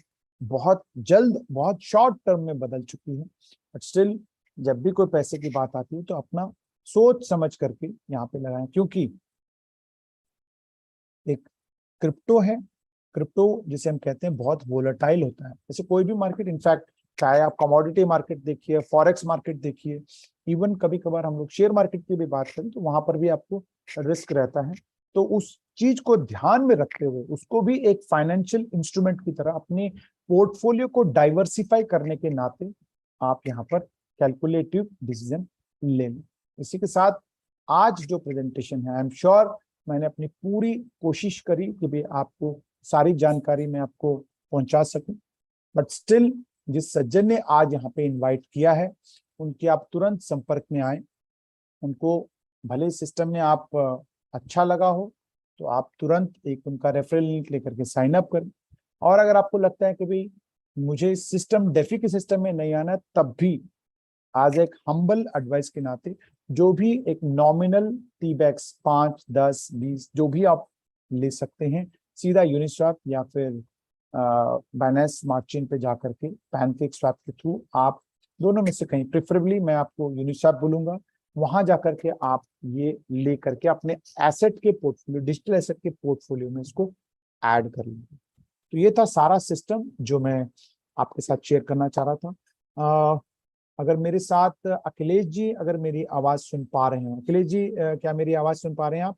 बहुत जल्द, बहुत शॉर्ट टर्म में बदल चुकी है। बट स्टिल जब भी कोई पैसे की बात आती है तो अपना सोच समझ करके यहाँ पे लगाएं, क्योंकि एक क्रिप्टो है, क्रिप्टो जिसे हम कहते हैं बहुत वोलेटाइल होता है, जैसे कोई भी मार्केट। इनफैक्ट चाहे आप कमोडिटी मार्केट देखिए, फॉरेक्स मार्केट देखिए, इवन कभी कभार हम लोग शेयर मार्केट की भी बात करें तो वहां पर भी आपको रिस्क रहता है। तो उस चीज को ध्यान में रखते हुए उसको भी एक फाइनेंशियल इंस्ट्रूमेंट की तरह अपने पोर्टफोलियो को डाइवर्सिफाई करने के नाते आप यहाँ पर कैलकुलेटिव डिसीजन ले लें। इसी के साथ आज जो प्रेजेंटेशन है, आई एम श्योर मैंने अपनी पूरी कोशिश करी कि भाई आपको सारी जानकारी मैं आपको पहुंचा सकूं। बट स्टिल जिस सज्जन ने आज यहाँ पे इनवाइट किया है उनके आप तुरंत संपर्क में आए। उनको भले सिस्टम में आप अच्छा लगा हो तो आप तुरंत एक उनका रेफरल लिंक लेकर के साइन अप करें। और अगर आपको लगता है कि भाई मुझे सिस्टम डेफी के सिस्टम में नहीं आना, तब भी आज एक हम्बल एडवाइस के नाते जो भी एक नॉमिनल टी बैग्स 5, 10, 20 जो भी आप ले सकते हैं, सीधा यूनिस्वैप या फिर बाइनेंस स्मार्ट चेन पे जाकर के पैनकेक स्वैप के थ्रू आप दोनों में से कहीं, प्रेफरेबली मैं आपको यूनिस्वैप बोलूंगा, वहां जाकर के आप ये ले करके अपने एसेट के पोर्टफोलियो, डिजिटल एसेट के पोर्टफोलियो में इसको ऐड कर लेंगे। तो ये था सारा सिस्टम जो मैं आपके साथ शेयर करना चाह रहा था। अगर मेरे साथ अखिलेश जी अगर मेरी आवाज सुन पा रहे हैं, अखिलेश जी क्या मेरी आवाज सुन पा रहे हैं आप?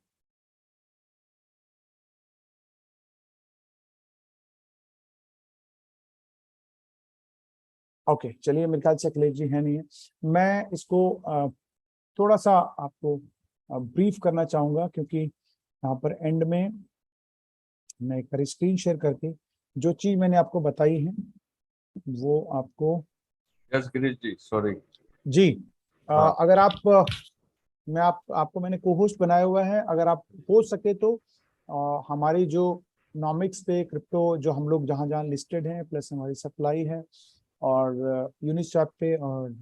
ओके, चलिए, मेरे ख्याल से अखिलेश जी है नहीं है। मैं इसको थोड़ा सा आपको ब्रीफ करना चाहूंगा, क्योंकि यहाँ पर एंड में मैं एक बार स्क्रीन शेयर करके जो चीज मैंने आपको बताई है वो आपको। यस गिरीश जी, सॉरी। जी, हाँ, अगर आप मैं आपको मैंने को होस्ट बनाया हुआ है, अगर आप हो सके तो हमारी जो नॉमिक्स पे क्रिप्टो जो हम लोग जहाँ जहाँ लिस्टेड हैं, प्लस हमारी सप्लाई है, और यूनिस्वैप पे और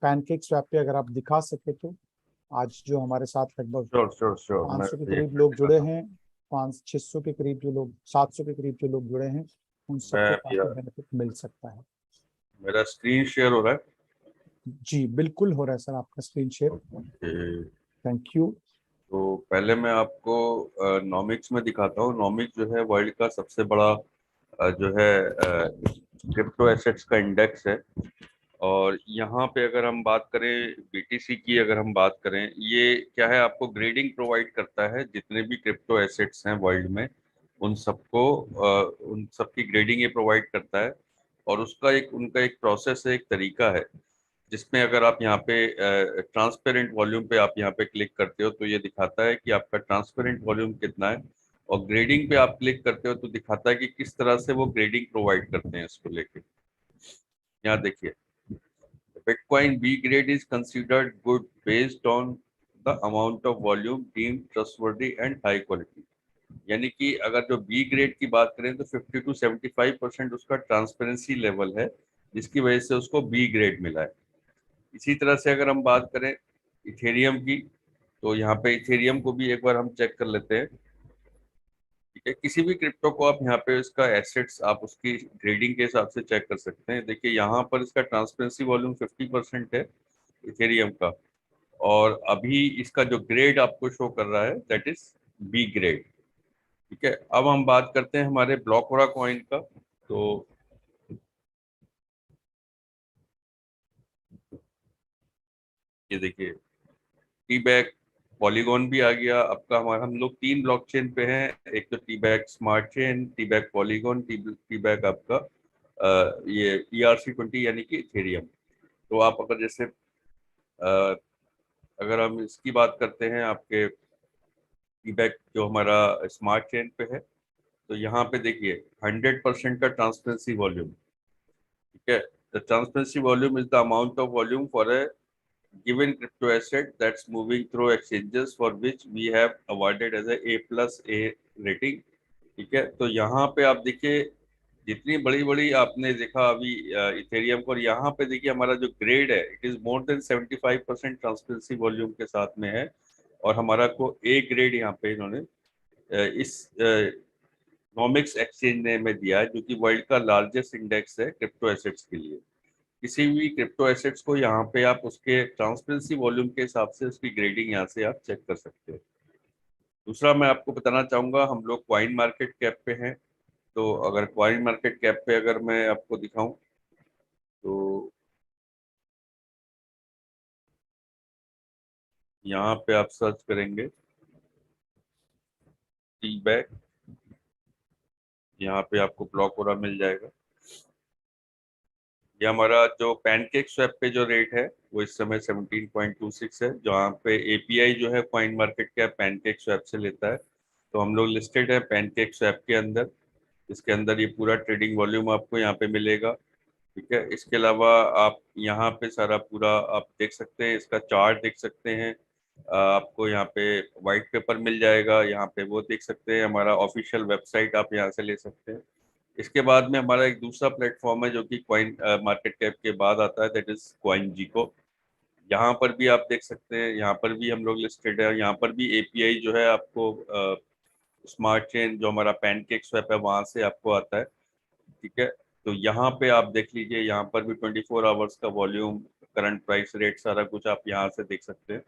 पैनकेक स्वैप पे अगर आप दिखा सके तो आज जो हमारे साथ लगभग श्योर श्योर श्योर, मैं 500 के एक करीब मिनट लोग जुड़े दिखाता हूँ। हैं, 500-600 के करीब जो लोग, 700 के करीब जो लोग जुड़े हैं, उन सबको मैं भैया, काफी बेनिफिट मिल सकता है। मेरा स्क्रीन शेयर हो रहा है। जी बिल्कुल हो रहा है सर, आपका screen share. Okay, thank you. तो पहले मैं आपको नॉमिक्स में दिखाता हूँ। नॉमिक्स जो है वर्ल्ड का सबसे बड़ा जो है क्रिप्टो एसेट्स का इंडेक्स है। और यहाँ पे अगर हम बात करें बीटीसी की, अगर हम बात करें, ये क्या है, आपको ग्रेडिंग प्रोवाइड करता है जितने भी क्रिप्टो एसेट्स हैं वर्ल्ड में, उन सबको उन सबकी ग्रेडिंग ये प्रोवाइड करता है। और उसका एक उनका एक प्रोसेस है, एक तरीका है, जिसमें अगर आप यहाँ पे ट्रांसपेरेंट वॉल्यूम पे आप यहाँ पे क्लिक करते हो तो ये दिखाता है कि आपका ट्रांसपेरेंट वॉल्यूम कितना है। और ग्रेडिंग पे आप क्लिक करते हो तो दिखाता है कि किस तरह से वो ग्रेडिंग प्रोवाइड करते हैं इसको लेके। यहाँ देखिए, Bitcoin B grade is considered good based on the amount of volume deemed trustworthy and high quality। यानी कि अगर जो बी ग्रेड की बात करें तो 50 to 75% उसका ट्रांसपेरेंसी लेवल है, जिसकी वजह से उसको बी ग्रेड मिला है। इसी तरह से अगर हम बात करें इथेरियम की, तो यहाँ पे इथेरियम को भी एक बार हम चेक कर लेते हैं। ठीक है, किसी भी क्रिप्टो को आप यहाँ पे इसका एसेट्स आप उसकी ग्रेडिंग के हिसाब से चेक कर सकते हैं। देखिए यहाँ पर इसका ट्रांसपेरेंसी वॉल्यूम 50% है इथेरियम का, और अभी इसका जो ग्रेड आपको शो कर रहा है दैट इज बी ग्रेड। ठीक है, अब हम बात करते हैं हमारे ब्लॉकहोरा कॉइन का। तो ये देखिए, टी बैग पॉलीगॉन भी आ गया आपका। हमारा हम लोग 3 ब्लॉकचेन पे हैं, एक तो tea bag smart chain, tea bag polygon, tea bag आपका ये ERC20 यानी कि इथेरियम। तो आप अगर जैसे अगर हम इसकी बात करते हैं आपके टी बैग जो हमारा स्मार्ट चेन पे है, तो यहाँ पे देखिए 100% का ट्रांसपेरेंसी वॉल्यूम। ठीक है, the transparency volume is the amount of volume for a given crypto asset that's moving through exchanges for which we have awarded as A+A rating। ठीक है, तो यहाँ पे आप देखिए जितनी बड़ी बड़ी आपने देखा अभी इथेरियम को, और यहाँ पे देखिए हमारा जो ग्रेड है it is more than 75% transparency volume के साथ में है। और हमारा को ए ग्रेड यहाँ पे इन्होंने इस नॉमिक्स एक्सचेंज ने हमें दिया है, जो कि वर्ल्ड का लार्जेस्ट इंडेक्स है क्रिप्टो एसेट्स के लिए। किसी भी क्रिप्टो एसेट्स को यहाँ पे आप उसके ट्रांसपेरेंसी वॉल्यूम के हिसाब से उसकी ग्रेडिंग यहाँ से आप चेक कर सकते हैं। दूसरा मैं आपको बताना चाहूंगा, हम लोग क्वाइन मार्केट कैप पे हैं। तो अगर क्वाइन मार्केट कैप पे अगर मैं आपको दिखाऊं, तो यहाँ पे आप सर्च करेंगे टी बैग, यहाँ पे आपको ब्लॉक हो रहा मिल जाएगा। ये हमारा जो पैनकेक स्वैप पे जो रेट है वो इस समय 17.26 है, जहाँ पे एपीआई जो है coin market cap pancake swap से लेता है। तो हम लोग लिस्टेड है पैनकेक स्वैप के अंदर। इसके अंदर ये पूरा ट्रेडिंग वॉल्यूम आपको यहाँ पे मिलेगा। ठीक है, इसके अलावा आप यहाँ पे सारा पूरा आप देख सकते हैं, इसका चार्ट देख सकते हैं। आपको यहाँ पे व्हाइट पेपर मिल जाएगा, यहाँ पे वो देख सकते हैं। हमारा ऑफिशियल वेबसाइट आप यहाँ से ले सकते हैं। इसके बाद में हमारा एक दूसरा प्लेटफॉर्म है जो कि क्वाइन मार्केट कैप के बाद आता है, दैट इज क्वाइन जीको। यहाँ पर भी आप देख सकते हैं, यहाँ पर भी हम लोग लिस्टेड है। यहाँ पर भी एपीआई जो है आपको स्मार्ट चेन जो हमारा पैनकेक स्वैप है वहां से आपको आता है। ठीक है, तो यहाँ पे आप देख लीजिए, यहाँ पर भी 24 आवर्स का वॉल्यूम, करंट प्राइस, रेट, सारा कुछ आप यहाँ से देख सकते हैं।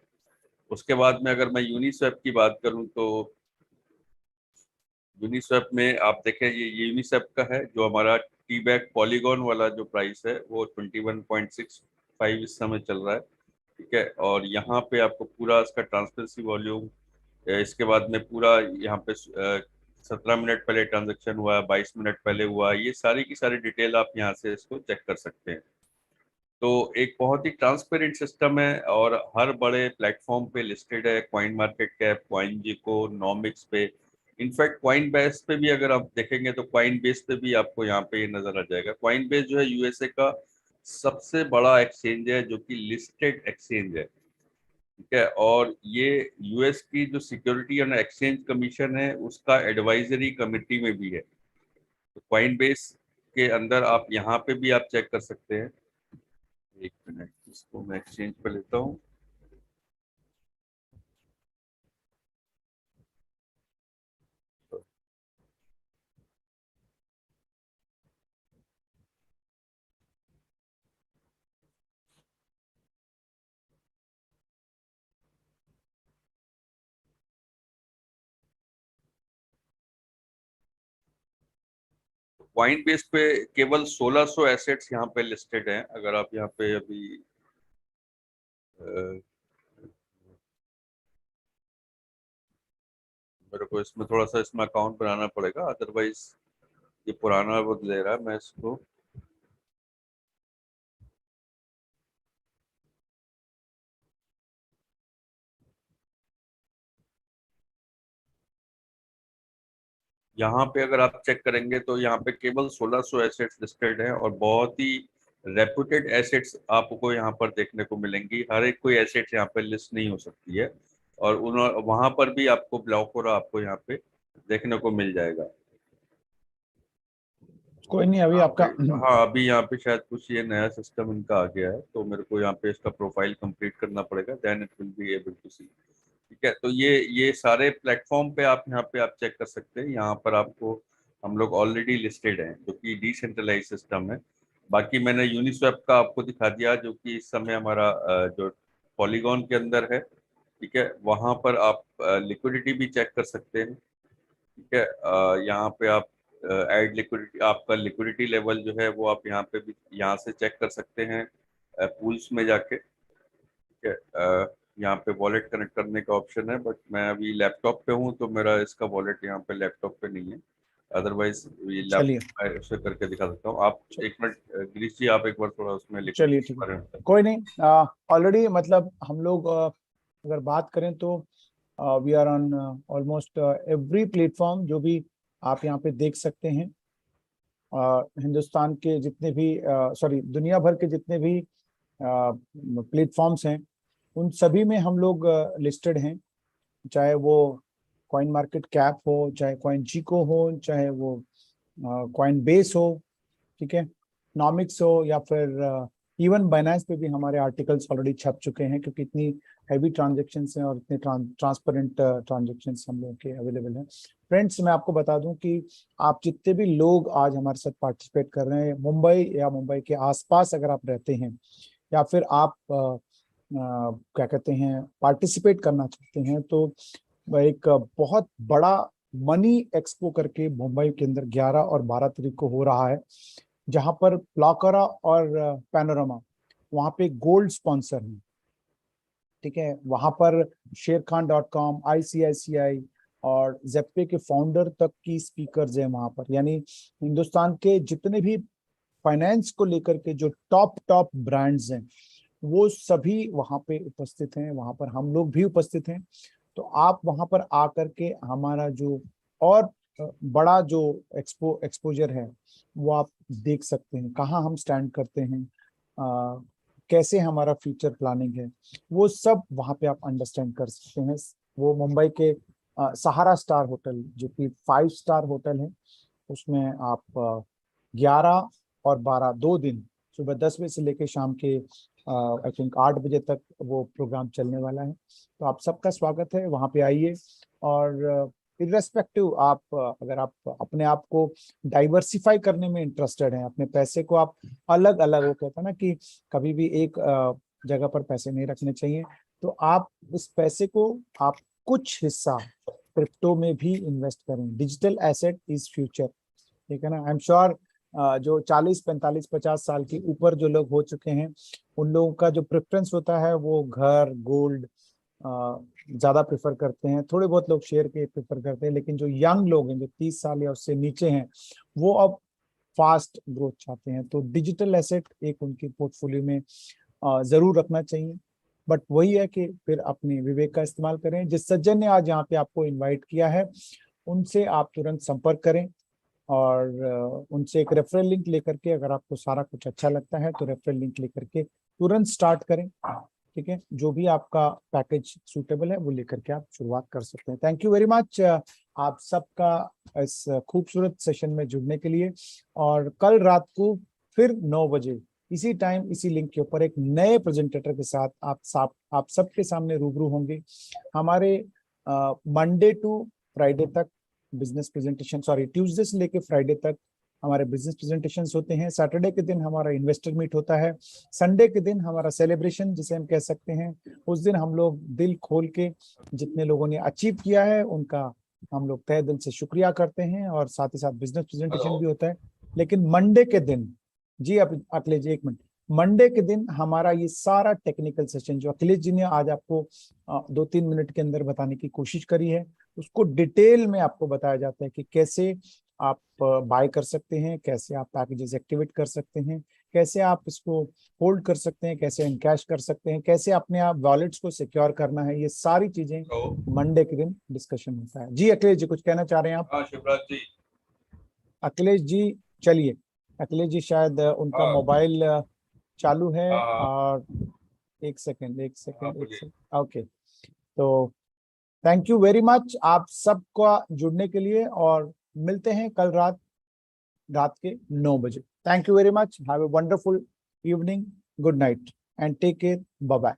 उसके बाद में अगर मैं यूनिस्वैप की बात करूँ, तो यूनिस्वैप में आप देखें, ये यूनिस्वैप का है जो हमारा टी बैक पॉलीगॉन वाला जो प्राइस है वो 21.65 इस समय चल रहा है। ठीक है, और यहाँ पे आपको पूरा इसका ट्रांसपेरेंसी वॉल्यूम, इसके बाद में पूरा यहाँ पे 17 मिनट पहले ट्रांजेक्शन हुआ है, 22 मिनट पहले हुआ है, ये सारी की सारी डिटेल आप यहाँ से इसको चेक कर सकते हैं। तो एक बहुत ही ट्रांसपेरेंट सिस्टम है और हर बड़े प्लेटफॉर्म पे लिस्टेड है, क्वाइन मार्केट कैप, क्वाइन जिको, नॉमिक्स पे। इनफैक्ट क्वाइन बेस पे भी अगर आप देखेंगे तो क्वाइन बेस पे भी आपको यहाँ पे ये नजर आ जाएगा। क्वाइन बेस जो है यूएसए का सबसे बड़ा एक्सचेंज है, जो कि लिस्टेड एक्सचेंज है। ठीक है, और ये यूएस की जो सिक्योरिटी एंड एक्सचेंज कमीशन है उसका एडवाइजरी कमेटी में भी है। तो क्वाइन बेस के अंदर आप यहाँ पे भी आप चेक कर सकते हैं। एक मिनट, इसको मैं एक्सचेंज पे लेता हूँ। क्वाइन बेस पे केवल 1600 एसेट्स यहाँ पे लिस्टेड हैं। अगर आप यहाँ पे अभी मेरे को इसमें थोड़ा सा इसमें अकाउंट बनाना पड़ेगा, अदरवाइज ये पुराना वो ले रहा है। मैं इसको यहाँ पे अगर आप चेक करेंगे तो यहाँ पे केवल 1600 एसेट्स लिस्टेड हैं और बहुत ही रेपुटेड एसेट्स आपको यहाँ पर देखने को मिलेंगी। हर एक कोई एसेट्स यहाँ पे लिस्ट नहीं हो सकती है, और उन वहां पर भी आपको ब्लॉक हो रहा आपको यहाँ पे देखने को मिल जाएगा। कोई नहीं, अभी यहाँ पे, आपका हाँ, अभी यहाँ पे शायद कुछ ये नया सिस्टम इनका आ गया है, तो मेरे को यहाँ पे इसका प्रोफाइल कंप्लीट करना पड़ेगा, then it will be able to see. ठीक है, तो ये सारे प्लेटफॉर्म पे आप यहाँ पे आप चेक कर सकते हैं। यहाँ पर आपको हम लोग ऑलरेडी लिस्टेड हैं, जो कि डिसेंट्रलाइज सिस्टम है। बाकी मैंने यूनिस्वैप का आपको दिखा दिया, जो कि इस समय हमारा जो पॉलीगॉन के अंदर है। ठीक है, वहां पर आप लिक्विडिटी भी चेक कर सकते हैं। ठीक है, यहाँ पे आप ऐड लिक्विडिटी, आपका लिक्विडिटी लेवल जो है वो आप यहाँ पे भी यहाँ से चेक कर सकते हैं पूल्स में जाके। ठीक है, यहाँ पे वॉलेट कनेक्ट करने का ऑप्शन है, बट मैं अभी लैपटॉप पे हूँ तो मेरा इसका वॉलेट यहाँ पे लैपटॉप पे नहीं है। अदरवाइज ये चलिए, लैपटॉप मैं उससे करके दिखा सकता हूँ। आप एक मिनट, गिरीश जी, आप एक बार थोड़ा उसमें चलिए लिक्विडिटी ठीक के है, बारे में बताएं। कोई नहीं। ऑलरेडी मतलब हम लोग अगर बात करें तो we are on almost every platform जो भी आप यहाँ पे देख सकते हैं। हिंदुस्तान के जितने भी सॉरी दुनिया भर के जितने भी प्लेटफॉर्म्स हैं उन सभी में हम लोग लिस्टेड हैं। चाहे वो कॉइन मार्केट कैप हो, चाहे कॉइन जीको हो, चाहे वो कॉइन बेस हो, ठीक है, नॉमिक्स हो, या फिर इवन बाइनेंस पे भी हमारे आर्टिकल्स ऑलरेडी छप चुके हैं, क्योंकि इतनी हैवी ट्रांजेक्शन हैं और इतने ट्रांसपेरेंट ट्रांजेक्शन हम लोग के अवेलेबल हैं। फ्रेंड्स, मैं आपको बता दूं कि आप जितने भी लोग आज हमारे साथ पार्टिसिपेट कर रहे हैं, मुंबई या मुंबई के आसपास अगर आप रहते हैं, या फिर आप क्या कहते हैं पार्टिसिपेट करना चाहते हैं, तो एक बहुत बड़ा मनी एक्सपो करके मुंबई के अंदर 11 और 12 तारीख को हो रहा है, जहां पर प्लाकरा और पैनोरमा वहां पे गोल्ड स्पॉन्सर हैं। ठीक है, वहां पर sharekhan.com, ICICI और जेप्पे के फाउंडर तक की स्पीकर्स हैं वहां पर। यानी हिंदुस्तान के जितने भी फाइनेंस को लेकर के जो टॉप टॉप ब्रांड्स हैं, वो सभी वहां पे उपस्थित हैं। वहां पर हम लोग भी उपस्थित हैं। तो आप वहां पर आकर के हमारा जो और बड़ा जो एक्सपोजर है वो आप देख सकते हैं, कहाँ हम स्टैंड करते हैं, कैसे हमारा फ्यूचर प्लानिंग है, वो सब वहां पे आप अंडरस्टैंड कर सकते हैं। वो मुंबई के सहारा स्टार होटल, जो कि 5 स्टार होटल है, उसमें आप 11 और 12 दो दिन सुबह 10 बजे से लेकर शाम के आई थिंक 8 बजे तक वो प्रोग्राम चलने वाला है। तो आप सबका स्वागत है, वहां पे आइए। और इर्रेस्पेक्टिव आप अगर आप अपने आप को डाइवर्सिफाई करने में इंटरेस्टेड हैं, अपने पैसे को आप अलग अलग, वो कहता है ना कि कभी भी एक जगह पर पैसे नहीं रखने चाहिए, तो आप उस पैसे को आप कुछ हिस्सा क्रिप्टो में भी इन्वेस्ट करें। Digital asset is future. ठीक है ना। आई एम श्योर जो 40, 45, 50 साल के ऊपर जो लोग हो चुके हैं, उन लोगों का जो प्रेफरेंस होता है वो घर, गोल्ड ज्यादा प्रेफर करते हैं। थोड़े बहुत लोग शेयर के प्रेफर करते हैं, लेकिन जो यंग लोग हैं, जो 30 साल या उससे नीचे हैं, वो अब फास्ट ग्रोथ चाहते हैं। तो डिजिटल एसेट एक उनकी पोर्टफोलियो में जरूर रखना चाहिए। बट वही है कि फिर अपने विवेक का इस्तेमाल करें। जिस सज्जन ने आज यहाँ पे आपको इनवाइट किया है, उनसे आप तुरंत संपर्क करें और उनसे एक रेफरल लिंक लेकर के, अगर आपको सारा कुछ अच्छा लगता है तो रेफरल लिंक लेकर के तुरंत स्टार्ट करें। ठीक है, जो भी आपका पैकेज सूटेबल है वो लेकर के आप शुरुआत कर सकते हैं। थैंक यू वेरी मच आप सबका इस खूबसूरत सेशन में जुड़ने के लिए। और कल रात को फिर 9 बजे इसी टाइम इसी लिंक के ऊपर एक नए प्रेजेंटेटर के साथ आप सबके सामने रूबरू होंगे। हमारे मंडे टू फ्राइडे तक बिजनेस प्रेजेंटेशन, सॉरी ट्यूसडे से लेके फ्राइडे तक हमारे बिजनेस प्रेजेंटेशंस होते हैं। सैटरडे के दिन हमारा इन्वेस्टर मीट होता है। संडे के दिन हमारा सेलिब्रेशन जिसे हम कह सकते हैं, उस दिन हम लोग दिल खोल के जितने लोगों ने अचीव किया है उनका हम लोग तहे दिल से शुक्रिया करते हैं, और साथ ही साथ बिजनेस प्रेजेंटेशन भी होता है। लेकिन मंडे के दिन, जी अखिलेश जी एक मिनट, मंडे के दिन हमारा ये सारा टेक्निकल सेशन जो अखिलेश जी ने आज आपको 2-3 मिनट के अंदर बताने की कोशिश करी है, उसको डिटेल में आपको बताया जाता है कि कैसे आप बाय कर सकते हैं, कैसे आप पैकेजेस एक्टिवेट कर सकते हैं, कैसे आप इसको होल्ड कर सकते हैं, कैसे इनकैश कर सकते हैं, कैसे अपने आप वॉलेट्स को सिक्योर करना है। ये सारी चीजें मंडे के दिन डिस्कशन होता है। जी अखिलेश जी कुछ कहना चाह रहे हैं आप? हाँ शिवराज जी। अखिलेश जी चलिए, अखिलेश जी शायद उनका मोबाइल चालू है। हाँ और एक सेकेंड ओके। तो थैंक यू वेरी मच आप सबका जुड़ने के लिए, और मिलते हैं कल रात के 9 बजे। Thank you very much. Have a wonderful evening, good night and take care, bye bye.